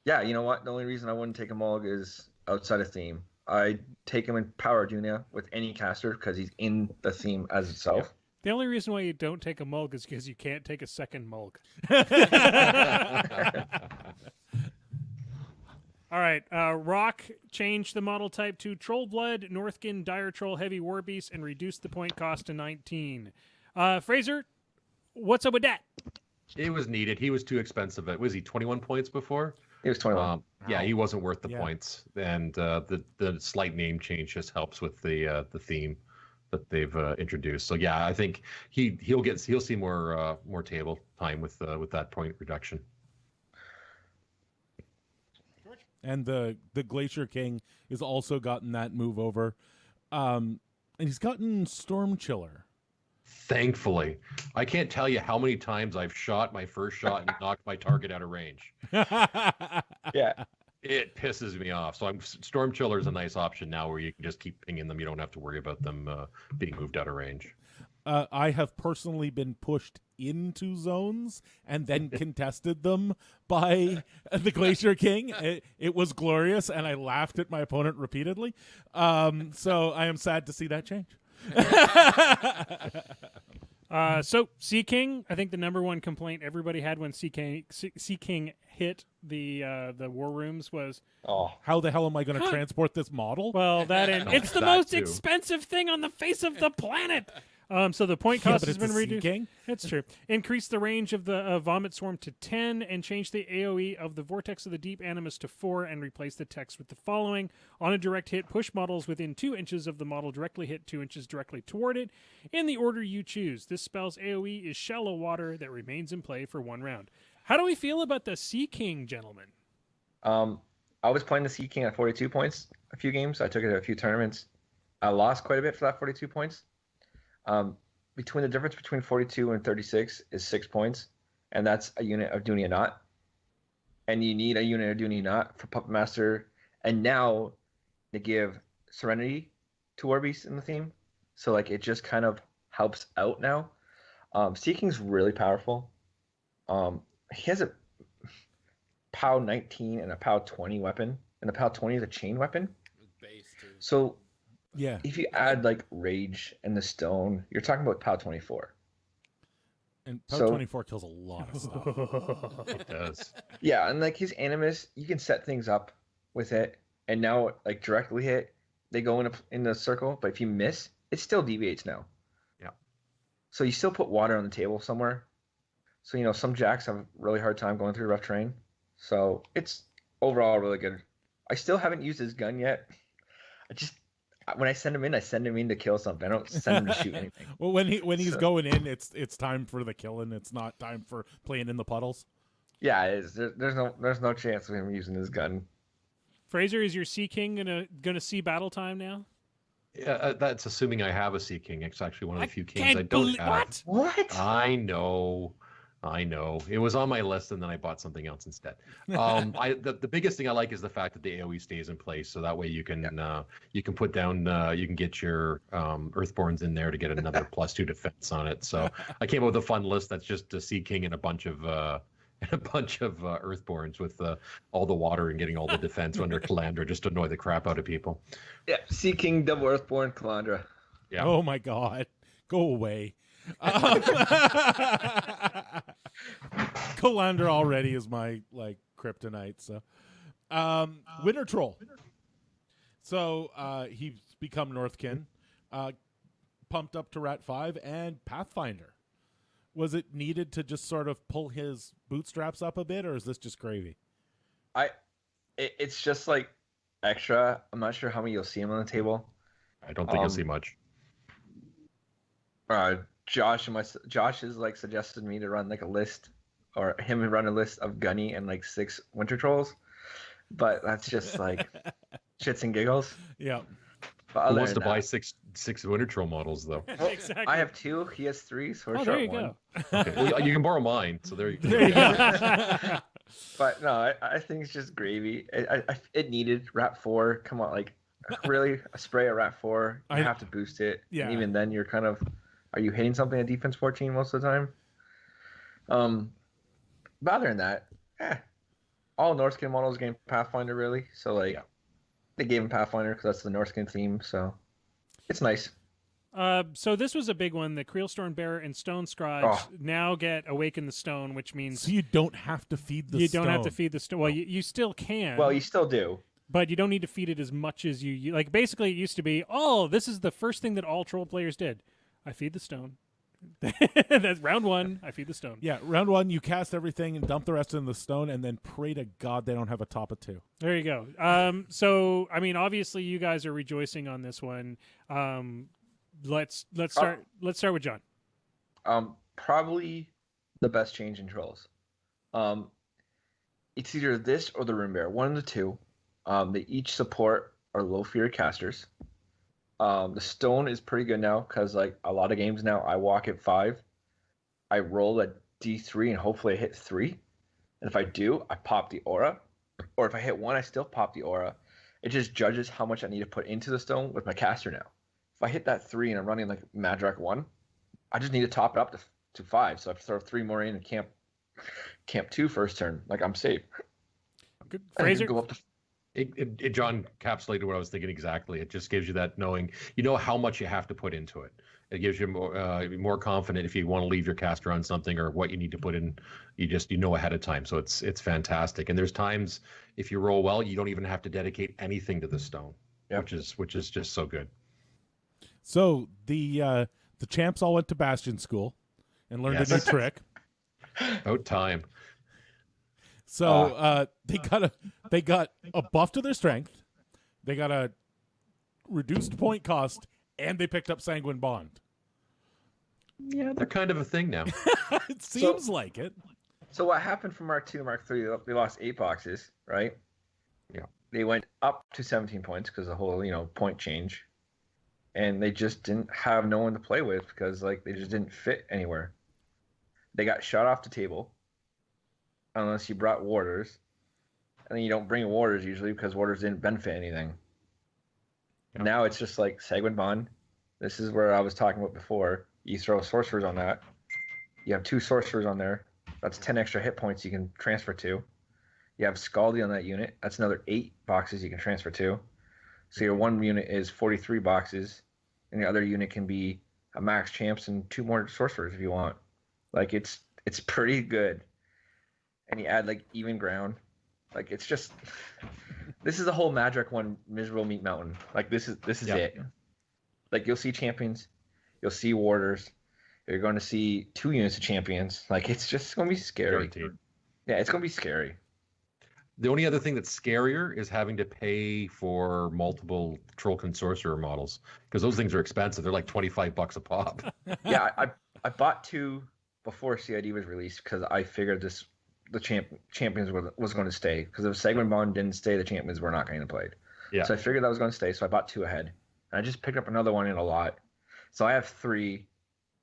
Yeah, you know what? The only reason I wouldn't take a Mulg is outside of theme. I take him in Power Dunia with any caster because he's in the theme as itself. The only reason why you don't take a Mulg is because you can't take a second Mulg. All right, Rock changed the model type to Trollblood, Northkin, Dire Troll, Heavy War Beast, and reduced the point cost to 19. Fraser, what's up with that? It was needed. He was too expensive. Was he 21 points before? He was 21. Yeah, he wasn't worth the Yeah. points, and the slight name change just helps with the theme that they've introduced. So yeah, I think he'll see more table time with that point reduction. And the Glacier King has also gotten that move over, and he's gotten Storm Chiller. Thankfully, I can't tell you how many times I've shot my first shot and knocked my target out of range. Yeah. It pisses me off. So Storm Chiller is a nice option now where you can just keep pinging them. You don't have to worry about them being moved out of range. I have personally been pushed into zones and then contested them by the Glacier King. It was glorious, and I laughed at my opponent repeatedly. So I am sad to see that change. So Sea King, I think the number one complaint everybody had when Sea King hit the war rooms was, how the hell am I going to transport this model? well, it's the That most too. expensive thing on the face of the planet. So the point cost but has it's been the Sea reduced. King. That's true. Increase the range of the Vomit Swarm to 10 and change the AoE of the Vortex of the Deep Animus to 4 and replace the text with the following. On a direct hit, push models within 2 inches of the model directly hit 2 inches directly toward it in the order you choose. This spell's AoE is Shallow Water that remains in play for 1 round. How do we feel about the Sea King, gentlemen? I was playing the Sea King at 42 points a few games. I took it to a few tournaments. I lost quite a bit for that 42 points. Between the difference between 42 and 36 is 6 points, and that's a unit of Dunia Knot. And you need a unit of Dunia Knot for Puppet Master. And now they give Serenity to Warbeast in the theme, so like it just kind of helps out now. Sea King's really powerful. He has a POW 19 and a POW 20 weapon, and the POW 20 is a chain weapon. Base too. So Yeah. if you add like Rage and the Stone, you're talking about POW 24. And POW 24 kills a lot of stuff. It does. Yeah, and like his Animus, you can set things up with it, and now like directly hit, they go in the circle, but if you miss, it still deviates now. Yeah. So you still put water on the table somewhere. So some jacks have a really hard time going through rough terrain. So it's overall really good. I still haven't used his gun yet. When I send him in to kill something. I don't send him to shoot anything. Well, when he's going in, it's time for the killing. It's not time for playing in the puddles. Yeah, it is. There's no chance of him using his gun. Fraser, is your Sea King gonna see battle time now? Yeah, that's assuming I have a Sea King. It's actually one of the few kings I don't have. What? I know. It was on my list, and then I bought something else instead. The biggest thing I like is the fact that the AOE stays in place, so that way you can put down you can get your Earthborns in there to get another +2 defense on it. So I came up with a fun list that's just a Sea King and a bunch of Earthborns with all the water and getting all the defense under Calandra, just to annoy the crap out of people. Yeah, Sea King, double Earthborn, Calandra. Yeah. Oh my God, go away. Calandra already is my kryptonite. So, Winter Troll. So he's become Northkin, pumped up to Rat 5 and Pathfinder. Was it needed to just sort of pull his bootstraps up a bit, or is this just gravy? It's just like extra. I'm not sure how many you'll see him on the table. I don't think you'll see much. Josh has like suggested me to run like a list, or him run a list of Gunny and like 6 Winter Trolls, but that's just like shits and giggles. Yeah. Who wants to buy six Winter Troll models though? Well, Exactly. I have 2. He has 3. So we're there short you one. go. Okay. Well, you can borrow mine, so there you go. There you go. But no, I think it's just gravy. It needed Rat 4. Come on, like really a spray at Rat 4. You have to boost it. Yeah. And even then, you're kind of, are you hitting something at defense 14 most of the time? But other than that, all Northkin models gain Pathfinder really. So like, they gave him Pathfinder because that's the Northkin theme. So it's nice. So this was a big one. The Creelstone Bearer and Stone Scribes now get Awaken the Stone, which means so you don't have to feed the stone. You don't have to feed the stone. Well, you still can. Well, you still do. But you don't need to feed it as much as you like. Basically, it used to be, this is the first thing that all troll players did. I feed the stone. That's round 1. I feed the stone. Yeah, round 1, you cast everything and dump the rest in the stone, and then pray to God they don't have a top of 2. There you go. So I mean, obviously, you guys are rejoicing on this one. Let's start with John. Probably the best change in trolls. It's either this or the Rune Bearer, one of the two. They each support our low fear casters. The stone is pretty good now because like a lot of games now, I walk at 5, I roll a D3 and hopefully I hit 3, and if I do, I pop the aura, or if I hit 1, I still pop the aura. It just judges how much I need to put into the stone with my caster now. If I hit that 3 and I'm running like Madrak 1, I just need to top it up to 5. So I throw 3 more in and camp 2 first turn. Like I'm safe. Good. Fraser? Go up to... John encapsulated what I was thinking exactly. It just gives you that knowing, how much you have to put into it. It gives you more confident if you want to leave your caster on something or what you need to put in. You know ahead of time. So it's fantastic. And there's times if you roll well, you don't even have to dedicate anything to the stone, which is just so good. So the champs all went to Bastion School and learned a new trick. About time. So they got a buff to their strength, they got a reduced point cost, and they picked up Sanguine Bond. Yeah, they're kind of a thing now. It seems like it. So what happened from Mark 2 to Mark 3? They lost 8 boxes, right? Yeah. They went up to 17 points because the whole point change, and they just didn't have no one to play with because like they just didn't fit anywhere. They got shot off the table. Unless you brought warders, and then you don't bring warders usually because warders didn't benefit anything. Yep. Now it's just like Segwin Bond. This is where I was talking about before. You throw sorcerers on that. You have 2 sorcerers on there. That's 10 extra hit points you can transfer to. You have Scaldi on that unit. That's another 8 boxes you can transfer to. So your one unit is 43 boxes, and the other unit can be a max champs and 2 more sorcerers if you want. Like it's pretty good. And you add like even ground. Like it's just this is the whole Magic one miserable meat mountain. Like this is it. Like you'll see champions, you'll see warders, you're going to see 2 units of champions. Like it's just going to be scary. Guaranteed. Yeah, it's going to be scary. The only other thing that's scarier is having to pay for multiple Trollkin Sorcerer models, because those things are expensive. They're like $25 a pop. Yeah, I bought 2 before CID was released because I figured the champions was going to stay, because if Segwin Bond didn't stay, the champions were not going to play. Yeah. So I figured that was going to stay, so I bought 2 ahead, and I just picked up another one in a lot. So I have 3,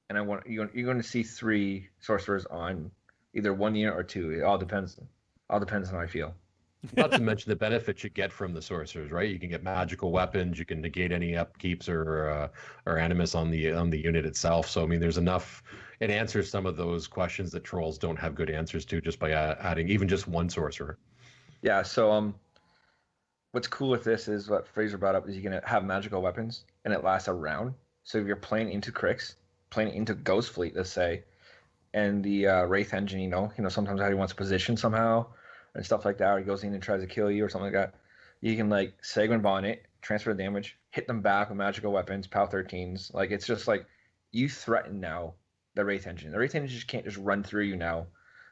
and you're going to see 3 sorcerers on either 1 unit or 2. It all depends. On how I feel. Not to mention the benefits you get from the sorcerers, right? You can get magical weapons, you can negate any upkeeps or animus on the unit itself. So I mean, there's enough. It answers some of those questions that trolls don't have good answers to just by adding even just 1 sorcerer. Yeah. So what's cool with this is what Fraser brought up is you can have magical weapons and it lasts a round. So if you're playing into Crix, playing into Ghost Fleet, let's say, and the Wraith engine, you know, sometimes how he wants to position somehow and stuff like that, or he goes in and tries to kill you or something like that, you can like Segwin Bond it, transfer the damage, hit them back with magical weapons, POW 13s. Like it's just like you threaten now the Wraith engine. The Wraith engine just can't just run through you now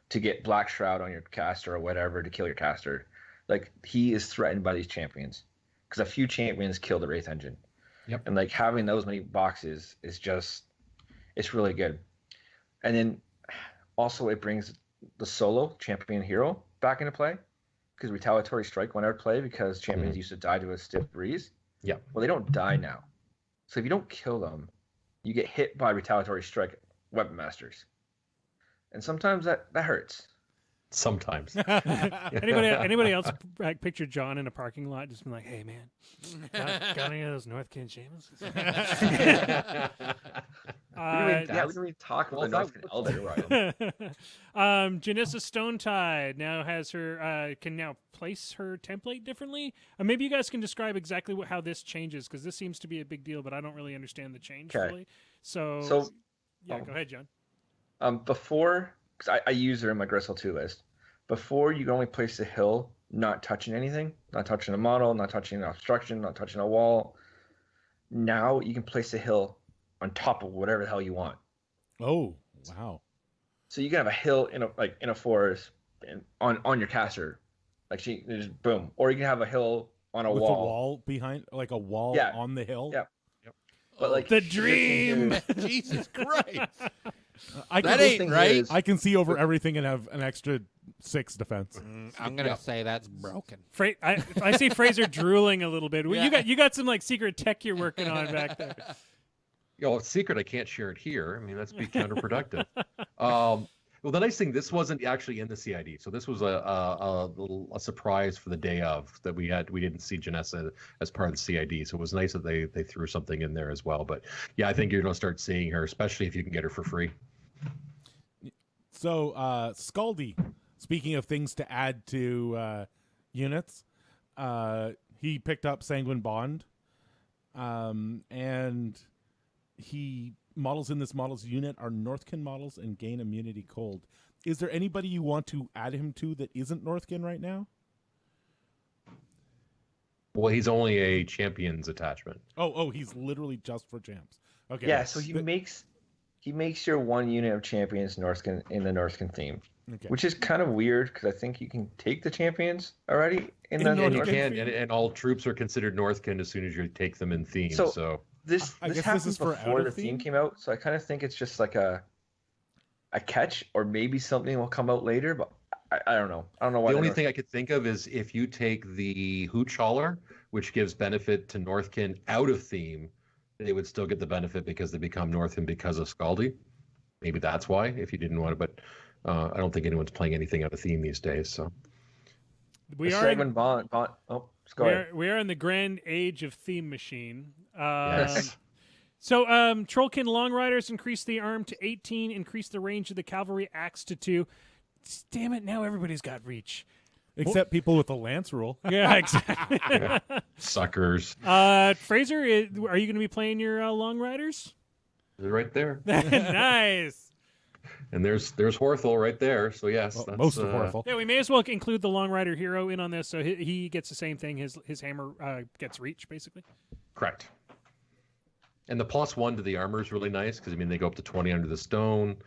to get Black Shroud on your caster or whatever to kill your caster. Like he is threatened by these champions because a few champions kill the Wraith engine. Yep. And like having those many boxes is just, it's really good. And then also it brings the solo champion hero back into play, because retaliatory strike went out of play because champions used to die to a stiff breeze. Yeah. Well, they don't die now. So if you don't kill them, you get hit by retaliatory strike weapon masters. And sometimes that hurts. Sometimes. Anybody else picture John in a parking lot just being like, "Hey man, got any of those Northkin shamus?" We don't even talk about the Northkin Elder, right? Janissa Stonetide now has her can now place her template differently. Maybe you guys can describe exactly how this changes, because this seems to be a big deal, but I don't really understand the change fully. So yeah, go ahead, John. Before, because I use her in my Gristle 2 list. Before, you can only place the hill, not touching anything, not touching a model, not touching an obstruction, not touching a wall. Now you can place the hill on top of whatever the hell you want. Oh, wow! So you can have a hill in a forest and on your caster, like she just boom, or you can have a hill on a With wall. a wall behind, like a wall on the hill. Yeah. But like the dream. Jesus Christ. That ain't right. I can see over everything and have an extra 6 defense. I'm gonna say that's broken. I see Fraser drooling a little bit. You got some like secret tech you're working on back there. It's secret. I can't share it here. I mean, that's be counterproductive. Well, the nice thing, this wasn't actually in the CID, so this was a surprise for the day of that we didn't see Janessa as part of the CID, so it was nice that they threw something in there as well. But yeah, I think you're gonna start seeing her, especially if you can get her for free. So Scaldi, speaking of things to add to units, he picked up Sanguine Bond, and he models in this model's unit are Northkin models and gain immunity cold. Is there anybody you want to add him to that isn't Northkin right now? Well, he's only a champions attachment. Oh, he's literally just for champs. Okay. Yeah, so he makes your one unit of champions Northkin in the Northkin theme, which is kind of weird because I think you can take the champions already in the Northkin. You can, and all troops are considered Northkin as soon as you take them in theme. So this happened before the theme came out, so I kind of think it's just like a catch, or maybe something will come out later, but I don't know. I don't know why. The only thing I could think of is if you take the Hooch Hauler, which gives benefit to Northkin out of theme, they would still get the benefit because they become Northkin because of Scaldi. Maybe that's why, if you didn't want to, but I don't think anyone's playing anything out of theme these days. So We the are in, Segment Bond. Oh, go ahead. we are in the grand age of Theme Machine. Yes. So, Trollkin Long Riders increase the arm to 18, increase the range of the cavalry axe to 2. Damn it! Now everybody's got reach. Except people with the lance rule. Yeah, exactly. Suckers. Fraser, are you going to be playing your Long Riders? They're right there. Nice. And there's Horthel right there. So yes, Well, that's, most of Horthel. Yeah, we may as well include the Long Rider hero in on this, so he gets the same thing. His hammer gets reach, basically. Correct. And the +1 to the armor is really nice because they go up to 20 under the stone.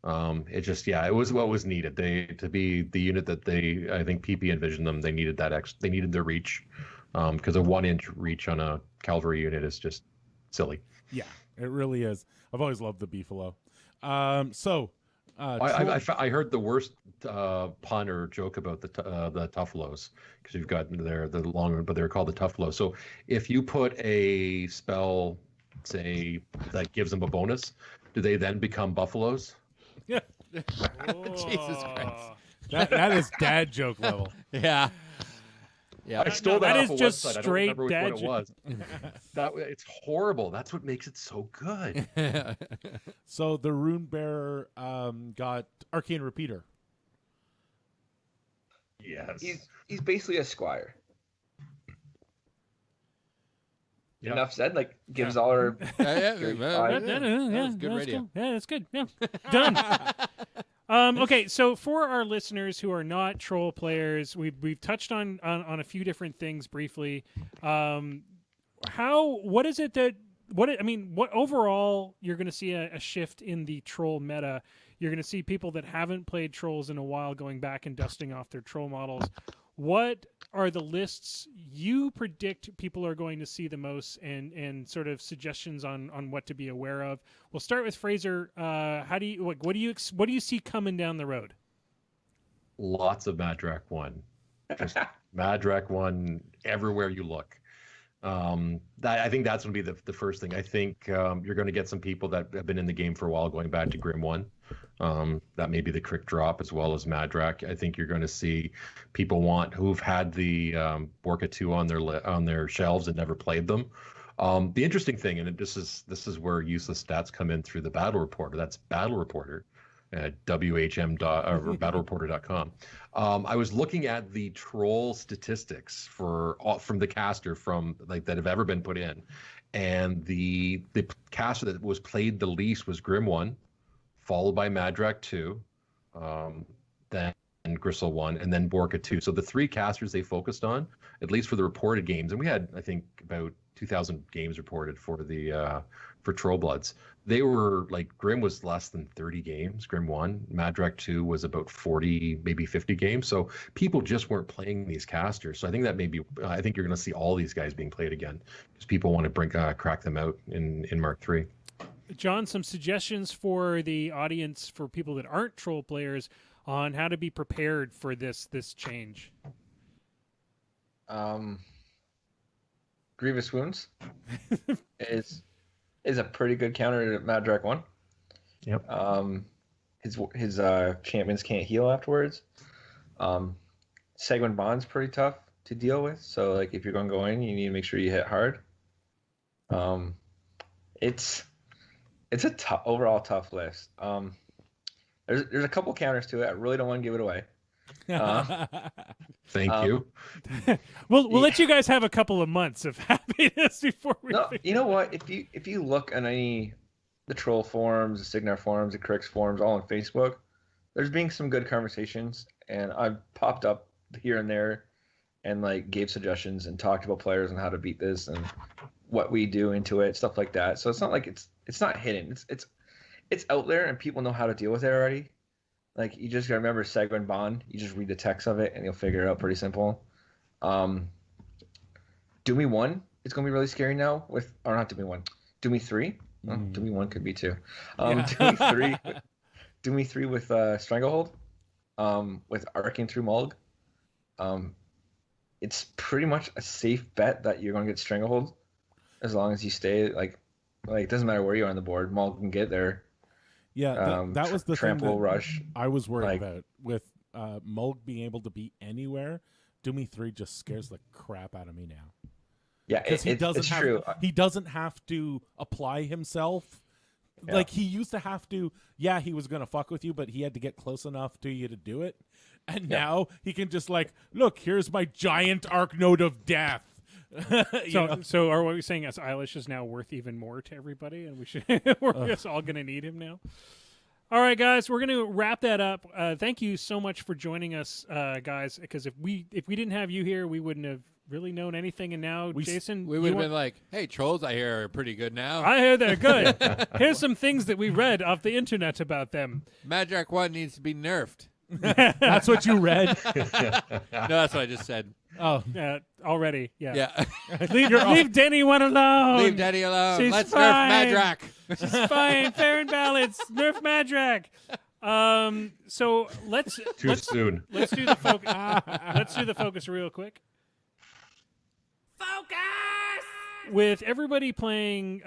It just it was what was needed. To be the unit that I think PP envisioned them. They needed that they needed their reach because a 1-inch reach on a cavalry unit is just silly. Yeah, it really is. I've always loved the Beefalo. I heard the worst pun or joke about the Tuffaloes because you've got the long, but they're called the Tuffalo. So if you put a spell, say that gives them a bonus, do they then become buffaloes? Yeah. Jesus Christ. That is dad joke level. Yeah. I stole that is off a just website. straight I don't remember dad which one it was. It's horrible. That's what makes it so good. So the Rune Bearer got Arcane Repeater. Yes. He's basically a squire. Yep. Enough said. Like gives all our. Yeah, That's good radio. Cool. Yeah, that's good. Yeah, done. Okay, so for our listeners who are not troll players, we've touched on a few different things briefly. What is it that what overall you're going to see a shift in the troll meta? You're going to see people that haven't played trolls in a while going back and dusting off their troll models. What are the lists you predict people are going to see the most, and sort of suggestions on what to be aware of? We'll start with Fraser. What do you see coming down the road? Lots of Madrak 1. Just Madrak 1 everywhere you look. I think that's going to be the first thing. I think you're going to get some people that have been in the game for a while going back to Grim 1. That may be the Crick Drop as well as Madrak. I think you're going to see people who've had the Borka 2 on their shelves and never played them. The interesting thing, and this is where useless stats come in through the Battle Reporter. That's Battle Reporter at WHM or battlereporter.com. I was looking at the troll statistics from the caster that have ever been put in, and the caster that was played the least was Grim 1, followed by Madrak 2, then Gristle 1, and then Borka 2. So the 3 casters they focused on, at least for the reported games, and we had I think about 2,000 games reported for Trollbloods. They were Grim was less than 30 games. Grim 1, Madrak 2 was about 40, maybe 50 games. So people just weren't playing these casters. So I think I think you're going to see all these guys being played again because people want to crack them out in Mark 3. John, some suggestions for the audience, for people that aren't troll players, on how to be prepared for this change. Grievous Wounds is a pretty good counter to Madrak 1. Yep. His champions can't heal afterwards. Segment Bond's pretty tough to deal with. So if you're going to go in, you need to make sure you hit hard. It's a overall tough list. There's a couple counters to it. I really don't want to give it away. Thank you. We'll let you guys have a couple of months of happiness before we. No, you know what? If you look on the troll forums, the Signar forums, the Crix forums, all on Facebook, there's been some good conversations, and I've popped up here and there, and gave suggestions and talked about players and how to beat this and what we do into it, stuff like that. So it's not like it's not hidden. It's out there, and people know how to deal with it already. You just gotta remember Segment Bond. You just read the text of it, and you'll figure it out pretty simple. Doomy 1 is gonna be really scary now not Doomy 1. Doomy 3. Oh, Doomy 1 could be 2. Doomy 3 with Stranglehold. With Arcane through Mulg. It's pretty much a safe bet that you're gonna get Stranglehold as long as you stay it doesn't matter where you are on the board. Mulg can get there. Yeah, that was the trample thing that rush. I was worried about with Mulg being able to be anywhere. Doomy 3 just scares the crap out of me now. Yeah, Because it's true. He doesn't have to apply himself. Yeah. Like, he used to have to, yeah, he was going to fuck with you, but he had to get close enough to you to do it. And now he can just like, look, here's my giant arc node of death. So are what we're saying is Eilish is now worth even more to everybody, and we should we're just all going to need him now. All right, guys, we're going to wrap that up. Thank you so much for joining us, guys. Because if we didn't have you here, we wouldn't have really known anything. And now, Jason, we would have been like, "Hey, trolls, I hear are pretty good now. I hear they're good. Here's some things that we read off the internet about them. Magic 1 needs to be nerfed." That's what you read? No, that's what I just said. Oh, Already, yeah. Yeah. Leave Denny one alone. Leave Daddy alone. She's Let's fine. nerf Madrak. She's fine. Fair and balanced. Nerf Madrak. So let's soon. Let's do the focus. Let's do the focus real quick. Focus. With everybody playing,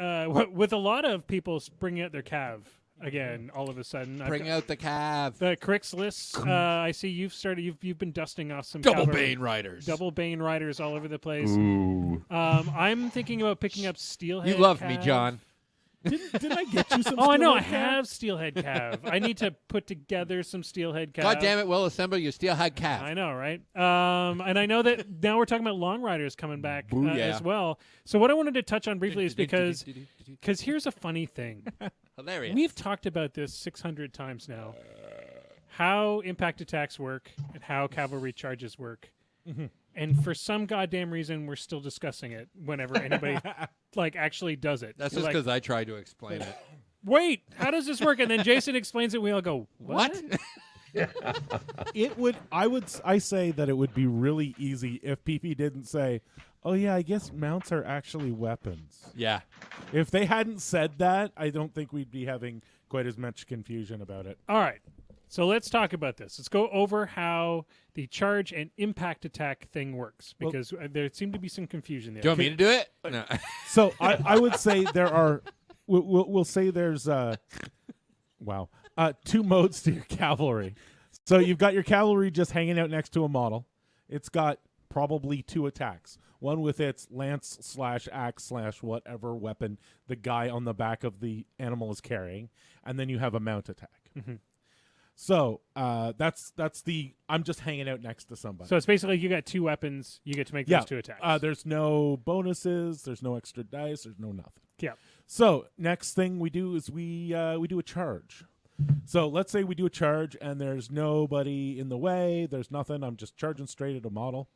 with a lot of people bringing out their Cav again, all of a sudden. Bring out the Cav. The Crix lists. I see you've been dusting off some Double cavalry. Bane Riders. Double Bane Riders all over the place. Ooh. I'm thinking about picking up Steelhead. You love me, Cav. John. did I get you some? Oh, I know. I Steelhead Cav? have Steelhead Cav. I need to put together some Steelhead Cav. God damn it, we'll assemble your Steelhead Cav. I know, right? And I know that now we're talking about Long Riders coming back Booyah. as well. So what I wanted to touch on briefly is because here's a funny thing. Hilarious. We've talked about this 600 times now. How impact attacks work and how cavalry charges work. Mm-hmm. And for some goddamn reason, we're still discussing it whenever anybody actually does it. That's You're just like, because I tried to explain it. wait, how does this work? And then Jason explains it. We all go, what? I say that it would be really easy if PP didn't say, oh yeah, I guess mounts are actually weapons. Yeah. If they hadn't said that, I don't think we'd be having quite as much confusion about it. All right. So let's talk about this. Let's go over how the charge and impact attack thing works, because there seemed to be some confusion there. Do you want me to do it? No. So I would say there are, we'll say there's, two modes to your cavalry. So you've got your cavalry just hanging out next to a model. It's got probably 2 attacks. One with its lance / axe / whatever weapon the guy on the back of the animal is carrying, and then you have a mount attack. Mm-hmm. So that's the I'm just hanging out next to somebody. So it's basically you got 2 weapons. You get to make those 2 attacks. There's no bonuses. There's no extra dice. There's no nothing. Yeah. So next thing we do is we do a charge. So let's say we do a charge and there's nobody in the way. There's nothing. I'm just charging straight at a model.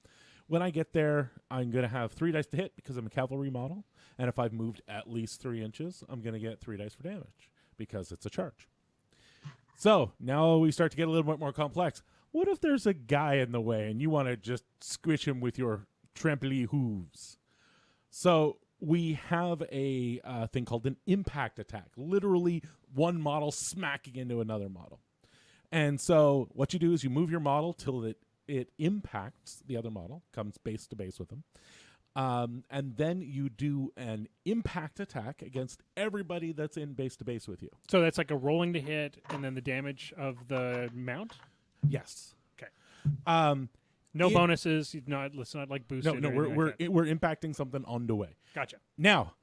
When I get there, I'm going to have 3 dice to hit because I'm a cavalry model. And if I've moved at least 3 inches, I'm going to get 3 dice for damage because it's a charge. So now we start to get a little bit more complex. What if there's a guy in the way and you want to just squish him with your tramply hooves? So we have a thing called an impact attack. Literally one model smacking into another model. And so what you do is you move your model till it impacts the other model, comes base to base with them. And then you do an impact attack against everybody that's in base to base with you. So that's like a rolling to hit and then the damage of the mount? Yes. Okay. Bonuses. It's not like boosted. No, we're impacting something on the way. Gotcha. Now,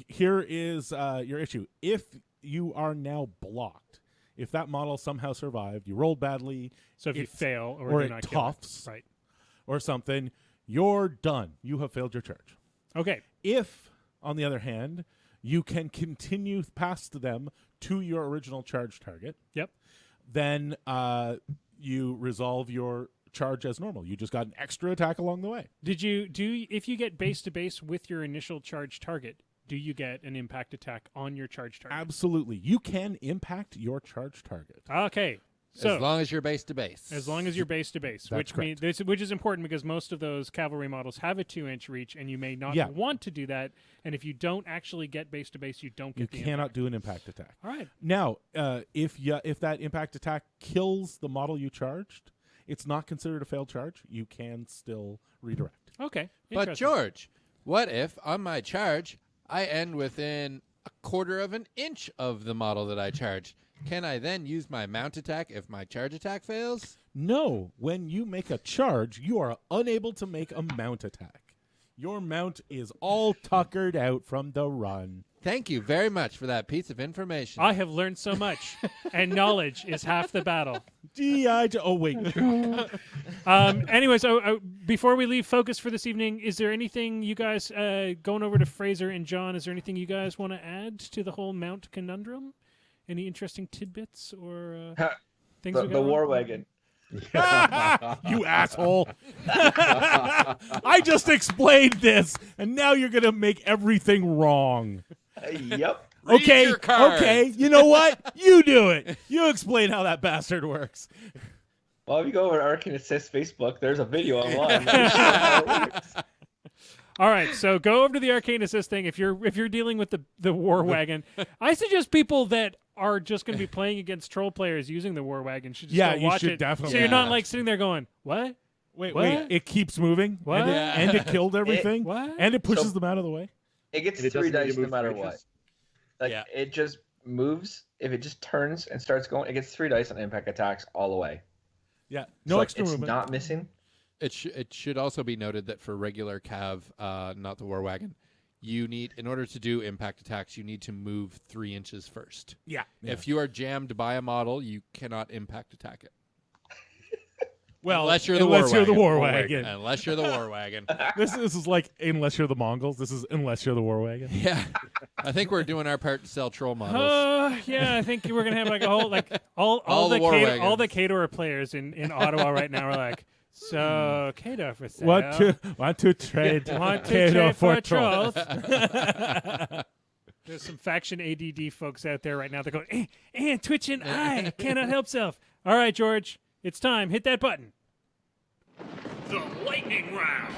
here is your issue. If you are now blocked, if that model somehow survived, you rolled badly. So if you fail or you're it not toughs, right, or something, you're done. You have failed your charge. Okay. If, on the other hand, you can continue past them to your original charge target, Yep. then you resolve your charge as normal. You just got an extra attack along the way. If you get base to base with your initial charge target, do you get an impact attack on your charge target? Absolutely. You can impact your charge target. Okay. So as long as you're base to base. As long as you're base to base, which is important because most of those cavalry models have a 2-inch reach, and you may not want to do that. And if you don't actually get base to base, you don't get. You cannot do an impact attack. All right. Now, if that impact attack kills the model you charged, it's not considered a failed charge. You can still redirect. Okay. But George, what if on my charge I end within a quarter of an inch of the model that I charged? Can I then use my mount attack if my charge attack fails? No, when you make a charge, you are unable to make a mount attack. Your mount is all tuckered out from the run. Thank you very much for that piece of information. I have learned so much, and knowledge is half the battle. Oh, wait. Anyways, before we leave focus for this evening, is there anything you guys, going over to Fraser and John, is there anything you guys want to add to the whole mount conundrum? Any interesting tidbits or things? The war wagon. You asshole. I just explained this, and now you're going to make everything wrong. Yep. Okay, your cards. okay. You know what? You do it. You explain how that bastard works. Well, if you go over to Arcane Assist Facebook, there's a video online. that shows how it works. All right, so go over to the Arcane Assist thing. If you're dealing with the War Wagon, I suggest people that are just going to be playing against troll players using the War Wagon should just go you watch should it. definitely. So you're not like sitting there going, "What? Wait, What? it keeps moving. What? And it killed everything. What? And it pushes So- them out of the way. It gets And it 3 doesn't need dice to no move matter creatures? what. Like Yeah. it just moves. If it just turns and starts going, it gets 3 dice on impact attacks all the way. Yeah. So, No like, extra it's movement. not missing. It should also be noted that for regular Cav, not the War Wagon, you need, in order to do impact attacks, you need to move 3 inches first. Yeah. If you are jammed by a model, you cannot impact attack it. Well, Unless you're the War War Wagon. Unless you're the War Wagon. This is like unless you're the Mongols. This is unless you're the War Wagon. Yeah. I think we're doing our part to sell troll models. Yeah, I think we're gonna have like a whole All the War all the Wagons. Kador players in Ottawa right now are like, so Kador for sale. Want to trade Want to Kato trade for trolls. trolls? There's some faction ADD folks out there right now. They're going, twitch an eye, cannot help self. All right, George, it's time. Hit that button. The lightning round.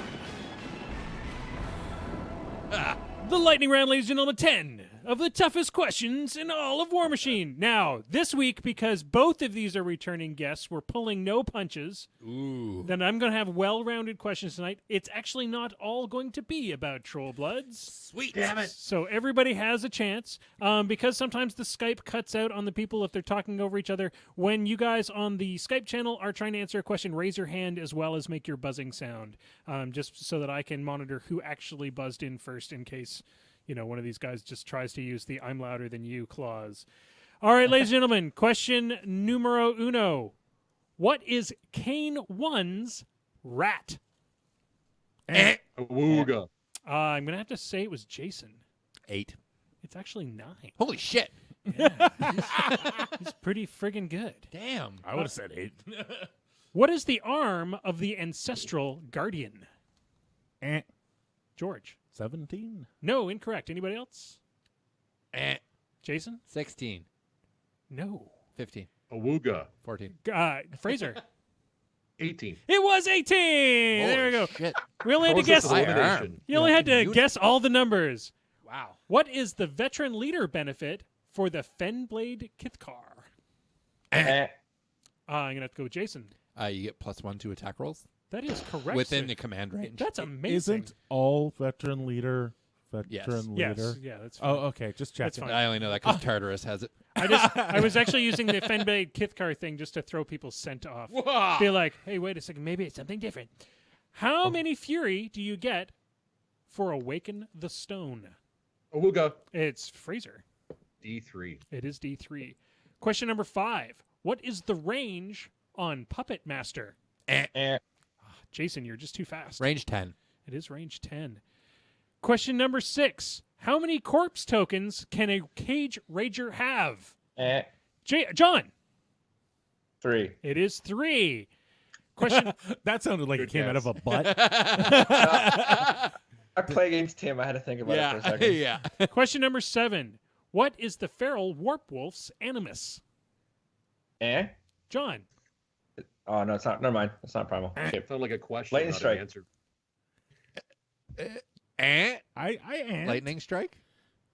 The lightning round, ladies and gentlemen, 10 of the toughest questions in all of War Machine. Now, this week, because both of these are returning guests, we're pulling no punches. Ooh. Then I'm going to have well-rounded questions tonight. It's actually not all going to be about Trollbloods. Sweet. Damn it. So everybody has a chance, because sometimes the Skype cuts out on the people if they're talking over each other. When you guys on the Skype channel are trying to answer a question, raise your hand as well as make your buzzing sound, just so that I can monitor who actually buzzed in first in case, one of these guys just tries to use the "I'm louder than you" clause. All right, ladies and gentlemen, question numero uno. What is Kane 1's rat? Awooga. I'm going to have to say it was Jason. 8. It's actually 9. Holy shit. He's pretty friggin' good. Damn. I would have said 8. What is the arm of the ancestral guardian? George. 17. No, incorrect. Anybody else? Jason? 16. No. 15. Awooga. 14. Fraser. 18. It was 18. There we go. Shit. We only had to Process guess. of I elimination. You only had to guess all the numbers. Wow. What is the veteran leader benefit for the Fenblade Kithkar? Eh. I'm gonna have to go with Jason. You get +1 to attack rolls That is correct. within sir. the command range. That's amazing. Isn't all veteran leader Yes. leader? Yeah, that's fine. Oh, okay. Just That's checking. fine. I only know that because Tartarus has it. I was actually using the Fenblade Kithkar thing just to throw people's scent off. Be like, hey, wait a second, maybe it's something different. How many fury do you get for Awaken the Stone? Awooga. It's Fraser. D3. It is D3. Question number 5. What is the range on Puppet Master? Eh. Jason, you're just too fast. Range 10. It is range 10. Question number 6. How many corpse tokens can a Cage Rager have? Eh. John. 3. It is 3. Question. That sounded like Good it came out guess. of a butt. I play against him. I had to think about it for a second. yeah. Question number 7. What is the feral warp wolf's animus? Eh? John. Oh no, it's not. Never mind. It's not primal. Shit. Sounded like a question, Lightning not strike. an answer. I am. Lightning strike?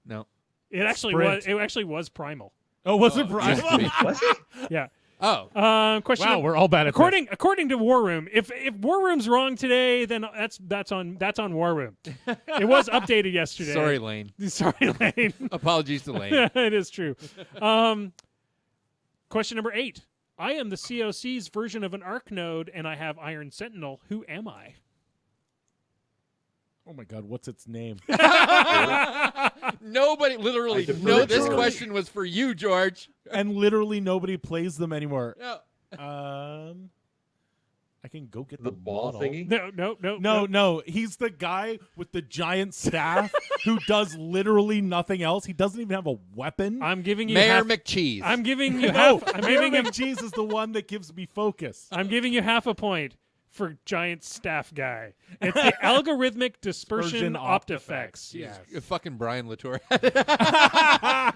No. It actually Sprint. was. It actually was primal. Oh, was it Oh, primal? used to be. Was it? Yeah. Oh. Question. Wow, we're all bad at according to War Room, if War Room's wrong today, then that's on War Room. It was updated yesterday. Sorry, Lane. Sorry, Lane. Apologies to Lane. It is true. Question number 8. I am the COC's version of an Arc node, and I have Iron Sentinel. Who am I? Oh my God, what's its name? Nobody, literally, no. This question was for you, George. And literally nobody plays them anymore. No. I can go get The ball model. thingy? No. He's the guy with the giant staff who does literally nothing else. He doesn't even have a weapon. I'm giving you Mayor half, McCheese. I'm giving you No, half. I'm Mayor giving him. McCheese is the one that gives me focus. I'm giving you half a point for giant staff guy. It's the algorithmic dispersion optifex. Yes. Fucking Brian Latour.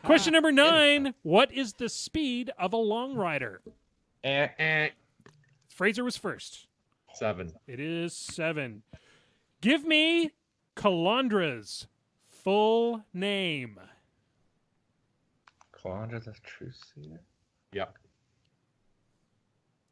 Question number 9. What is the speed of a long rider? Fraser was first. 7. It is 7. Give me Calandra's full name. Calandra the Truth Seer. Yep.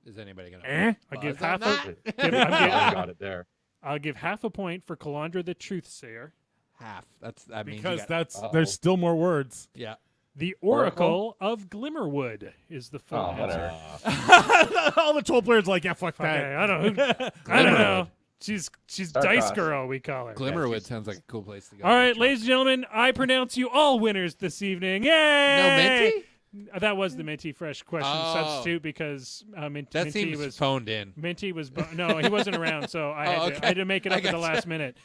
Is anybody gonna? I'll give buzz on half a. that? Got it there. I'll give half a point for Calandra the Truthsayer. Half. That's. I mean, Because you got, there's still more words. yeah. The Oracle of Glimmerwood is the full Oh, answer. whatever. All the troll players are like, yeah, fuck Okay, that. I don't know. I don't know. She's Dice Starcross. Girl, we call her. Glimmerwood sounds like a cool place to go. All right, ladies and gentlemen, I pronounce you all winners this evening. Yay! No Minty? That was the Minty Fresh question Oh. substitute because That Minty seems was phoned in. Minty was no, he wasn't around, so I had to make it I up at the gotcha. last minute.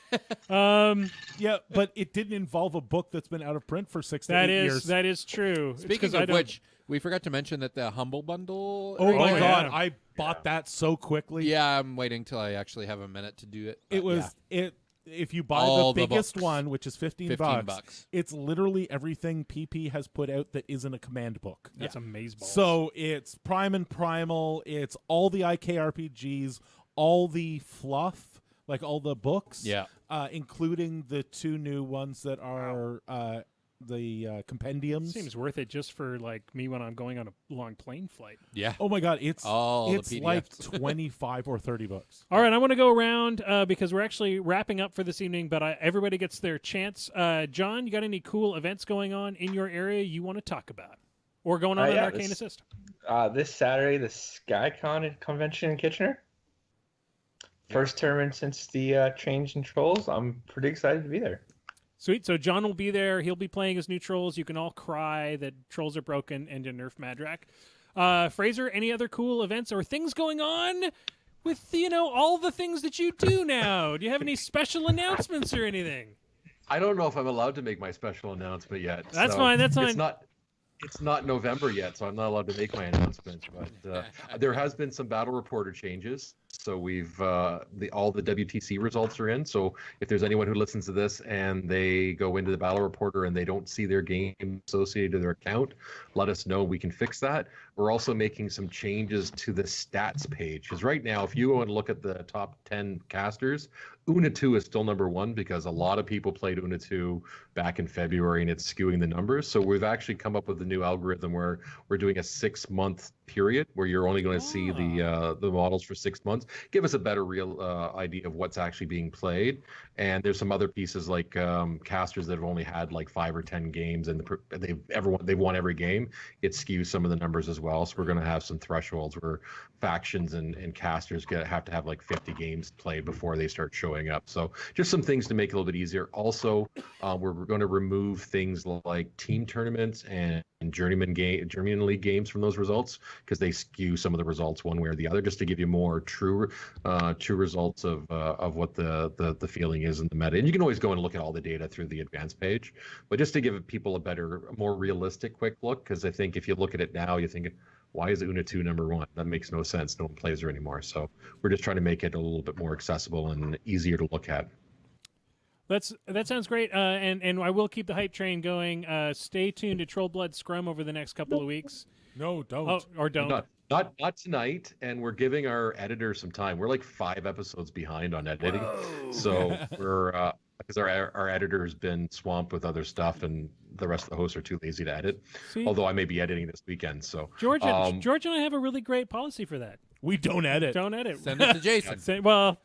Yeah, but it didn't involve a book that's been out of print for 6 to 8 That years. is that is true. It's 'cause Speaking I of don't- which, we forgot to mention that the Humble Bundle. Oh my yeah. God, I bought that so quickly. Yeah, I'm waiting till I actually have a minute to do it. It but was yeah. if you buy All the the biggest books. one, which is 15 $15. it's literally everything PP has put out that isn't a command book. That's amazeballs. So it's Prime and Primal, it's all the IKRPGs, all the fluff, like all the books, Yeah. Including the 2 new ones that are the compendiums. seems worth it just for like me when I'm going on a long plane flight. Yeah. Oh my God, it's All the PDFs. like 25 or 30 bucks. All right, I want to go around because we're actually wrapping up for this evening, but everybody gets their chance. John, you got any cool events going on in your area you want to talk about? Or going on in yeah, Arcane this- Assist? This Saturday, the SkyCon convention in Kitchener. First tournament since the change in Trolls. I'm pretty excited to be there. Sweet. So John will be there. He'll be playing his new Trolls. You can all cry that Trolls are broken and to nerf Madrak. Fraser, any other cool events or things going on with, all the things that you do now? Do you have any special announcements or anything? I don't know if I'm allowed to make my special announcement yet. That's so fine. That's fine. It's not November yet, so I'm not allowed to make my announcement. But there has been some battle reporter changes. So we've all the WTC results are in. So if there's anyone who listens to this and they go into the battle reporter and they don't see their game associated to their account, let us know. We can fix that. We're also making some changes to the stats page because right now, if you go and look at the top 10 casters, Una 2 is still number 1 because a lot of people played Una 2 back in February and it's skewing the numbers. So we've actually come up with a new algorithm where we're doing a 6-month period where you're only going to see the models for 6 months. Give us a better real idea of what's actually being played. And there's some other pieces like casters that have only had like 5 or 10 games and they've won every game. It skews some of the numbers as well. So we're going to have some thresholds where factions and casters have to have like 50 games played before they start showing up. So just some things to make it a little bit easier. Also, we're going to remove things like team tournaments and journeyman league games from those results because they skew some of the results one way or the other, just to give you more true results of what the feeling is in the meta. And you can always go and look at all the data through the advanced page, but just to give people a more realistic quick look, because I think if you look at it now, you think, why is Una 2 number 1? That makes no sense. No one plays her anymore. So we're just trying to make it a little bit more accessible and easier to look at. That sounds great, and I will keep the hype train going. Stay tuned to Trollbloods Scrum over the next couple of weeks. No, don't. Oh, or don't. Not tonight, and we're giving our editor some time. We're like 5 episodes behind on editing, so we're because our editor has been swamped with other stuff, and the rest of the hosts are too lazy to edit. See? Although I may be editing this weekend, so George and I have a really great policy for that. We don't edit. Don't edit. Send it to Jason. Well,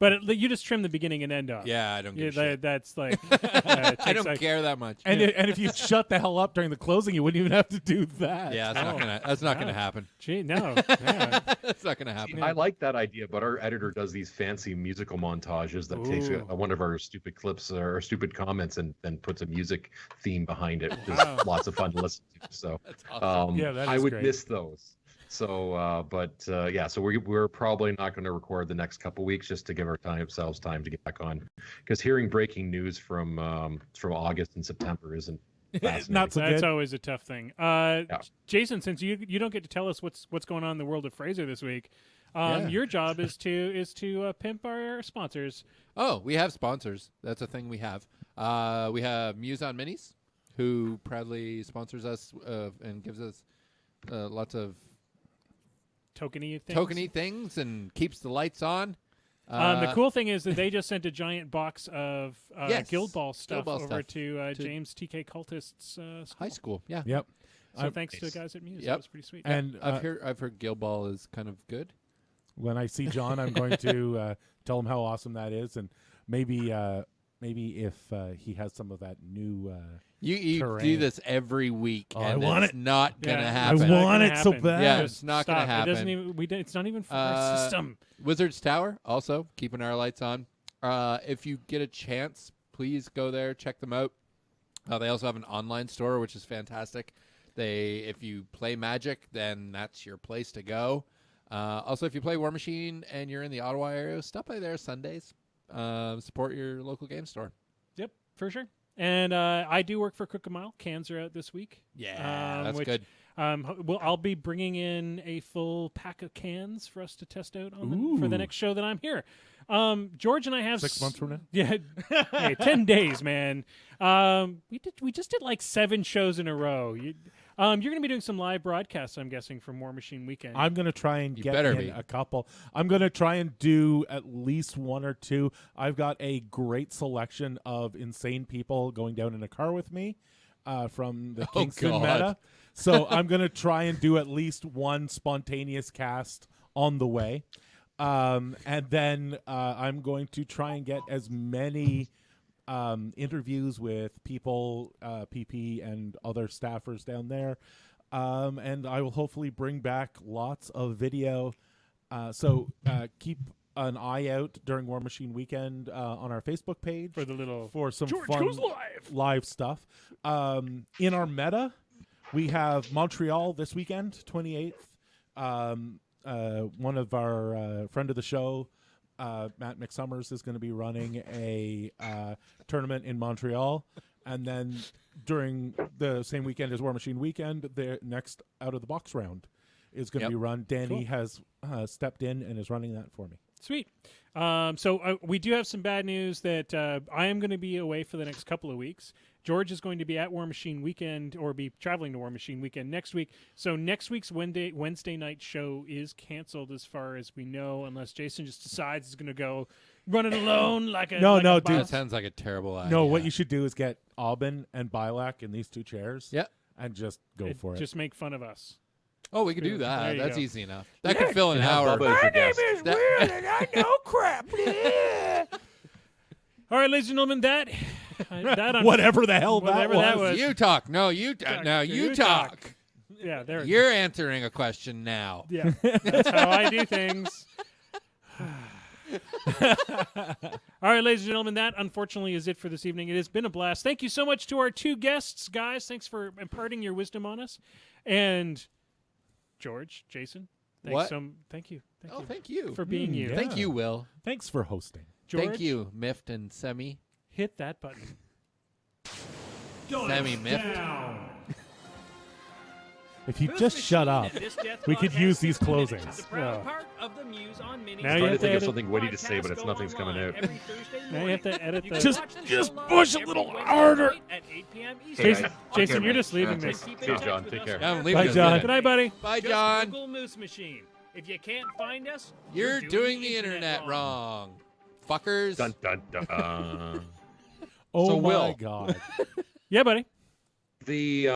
But you just trim the beginning and end off. Yeah, I don't give a shit. That's like I don't care that much. And if you shut the hell up during the closing, you wouldn't even have to do that. Yeah, that's not gonna happen. Gee, no. Yeah. That's not gonna happen. I like that idea, but our editor does these fancy musical montages that takes one of our stupid clips or stupid comments and then puts a music theme behind it, which is lots of fun to listen to. So That's awesome. I would miss those. So, so we're probably not going to record the next couple weeks just to give ourselves time to get back on, because hearing breaking news from August and September isn't fascinating. Not so That's good. always a tough thing. Jason, since you don't get to tell us what's going on in the world of Fraser this week, your job is to pimp our sponsors. Oh, we have sponsors. That's a thing we have. We have Muse on Minis, who proudly sponsors us and gives us lots of Tokeny things and keeps the lights on. The cool thing is that they just sent a giant box of Guild Ball stuff Guild Ball over stuff to James TK Cultist's high school. Yeah. Yep. So thanks to the guys at Muse. Yep. That was pretty sweet. And I've heard Guild Ball is kind of good. when I see John, I'm going to tell him how awesome that is, and maybe if he has some of that new. You terrain. do this every week, Oh, and I want it's not gonna I happen. want it so bad. Yeah, it's not Stop. gonna happen. It doesn't even. It's not even for our system. Wizards Tower, also keeping our lights on. If you get a chance, please go there, check them out. They also have an online store, which is fantastic. If you play Magic, then that's your place to go. Also, if you play War Machine and you're in the Ottawa area, stop by there Sundays. Support your local game store. Yep, for sure. And I do work for Cook a Mile. Cans are out this week. Yeah, that's good. I'll be bringing in a full pack of cans for us to test out for the next show that I'm here. George and I have 6 months from now. Yeah, hey, 10 days, man. We just did like 7 shows in a row. You're going to be doing some live broadcasts, I'm guessing, from War Machine Weekend. I'm going to try and get better in be. a couple. I'm going to try and do at least 1 or 2. I've got a great selection of insane people going down in a car with me from the Kingston God. Meta. So I'm going to try and do at least 1 spontaneous cast on the way. And then I'm going to try and get as many interviews with people, PP, and other staffers down there. And I will hopefully bring back lots of video. So keep an eye out during War Machine Weekend on our Facebook page for some George fun goes live stuff. In our meta, we have Montreal this weekend, 28th. One of our friend of the show, Matt McSummers, is going to be running a tournament in Montreal. And then during the same weekend as War Machine Weekend, the next out of the box round is going to be run. Danny has stepped in and is running that for me. Sweet. So we do have some bad news that I am going to be away for the next couple of weeks. George is going to be at War Machine Weekend or be traveling to War Machine Weekend next week. So next week's Wednesday night show is canceled as far as we know, unless Jason just decides he's going to go run it alone like a No, dude. That sounds like a terrible idea. No, what you should do is get Aubin and Bilak in these 2 chairs. Yeah. And just go for it. Just make fun of us. Oh, we could do There that. you That's go. easy enough. That could fill an hour. Bubba as your guest. and I know crap. All right, ladies and gentlemen, that Whatever the hell Whatever that that was. was. You talk. No, you talk. Yeah, there. You're answering a question now. Yeah, that's how I do things. All right, ladies and gentlemen, that unfortunately is it for this evening. It has been a blast. Thank you so much to our 2 guests, guys. Thanks for imparting your wisdom on us. And George, Jason, thank you. Thank you For being you. Yeah. Thank you, Will. Thanks for hosting. George, Thank you, Miffed and Semi. hit that button. Semi-miffed. If you just shut up, we could use these closings. Now I'm you trying to have to think of edit. something witty to say, but nothing's coming out. Now you have to edit the. Just push a little harder. Jason, you're just leaving me. See you, John. Take care. Yeah, I'm leaving Bye, us John. with Good it. night, buddy. Bye, John. Google Moose Machine. If you can't find us, You're doing the internet wrong. Fuckers. Dun, dun, dun. Oh So, my Will. God. Yeah, buddy. The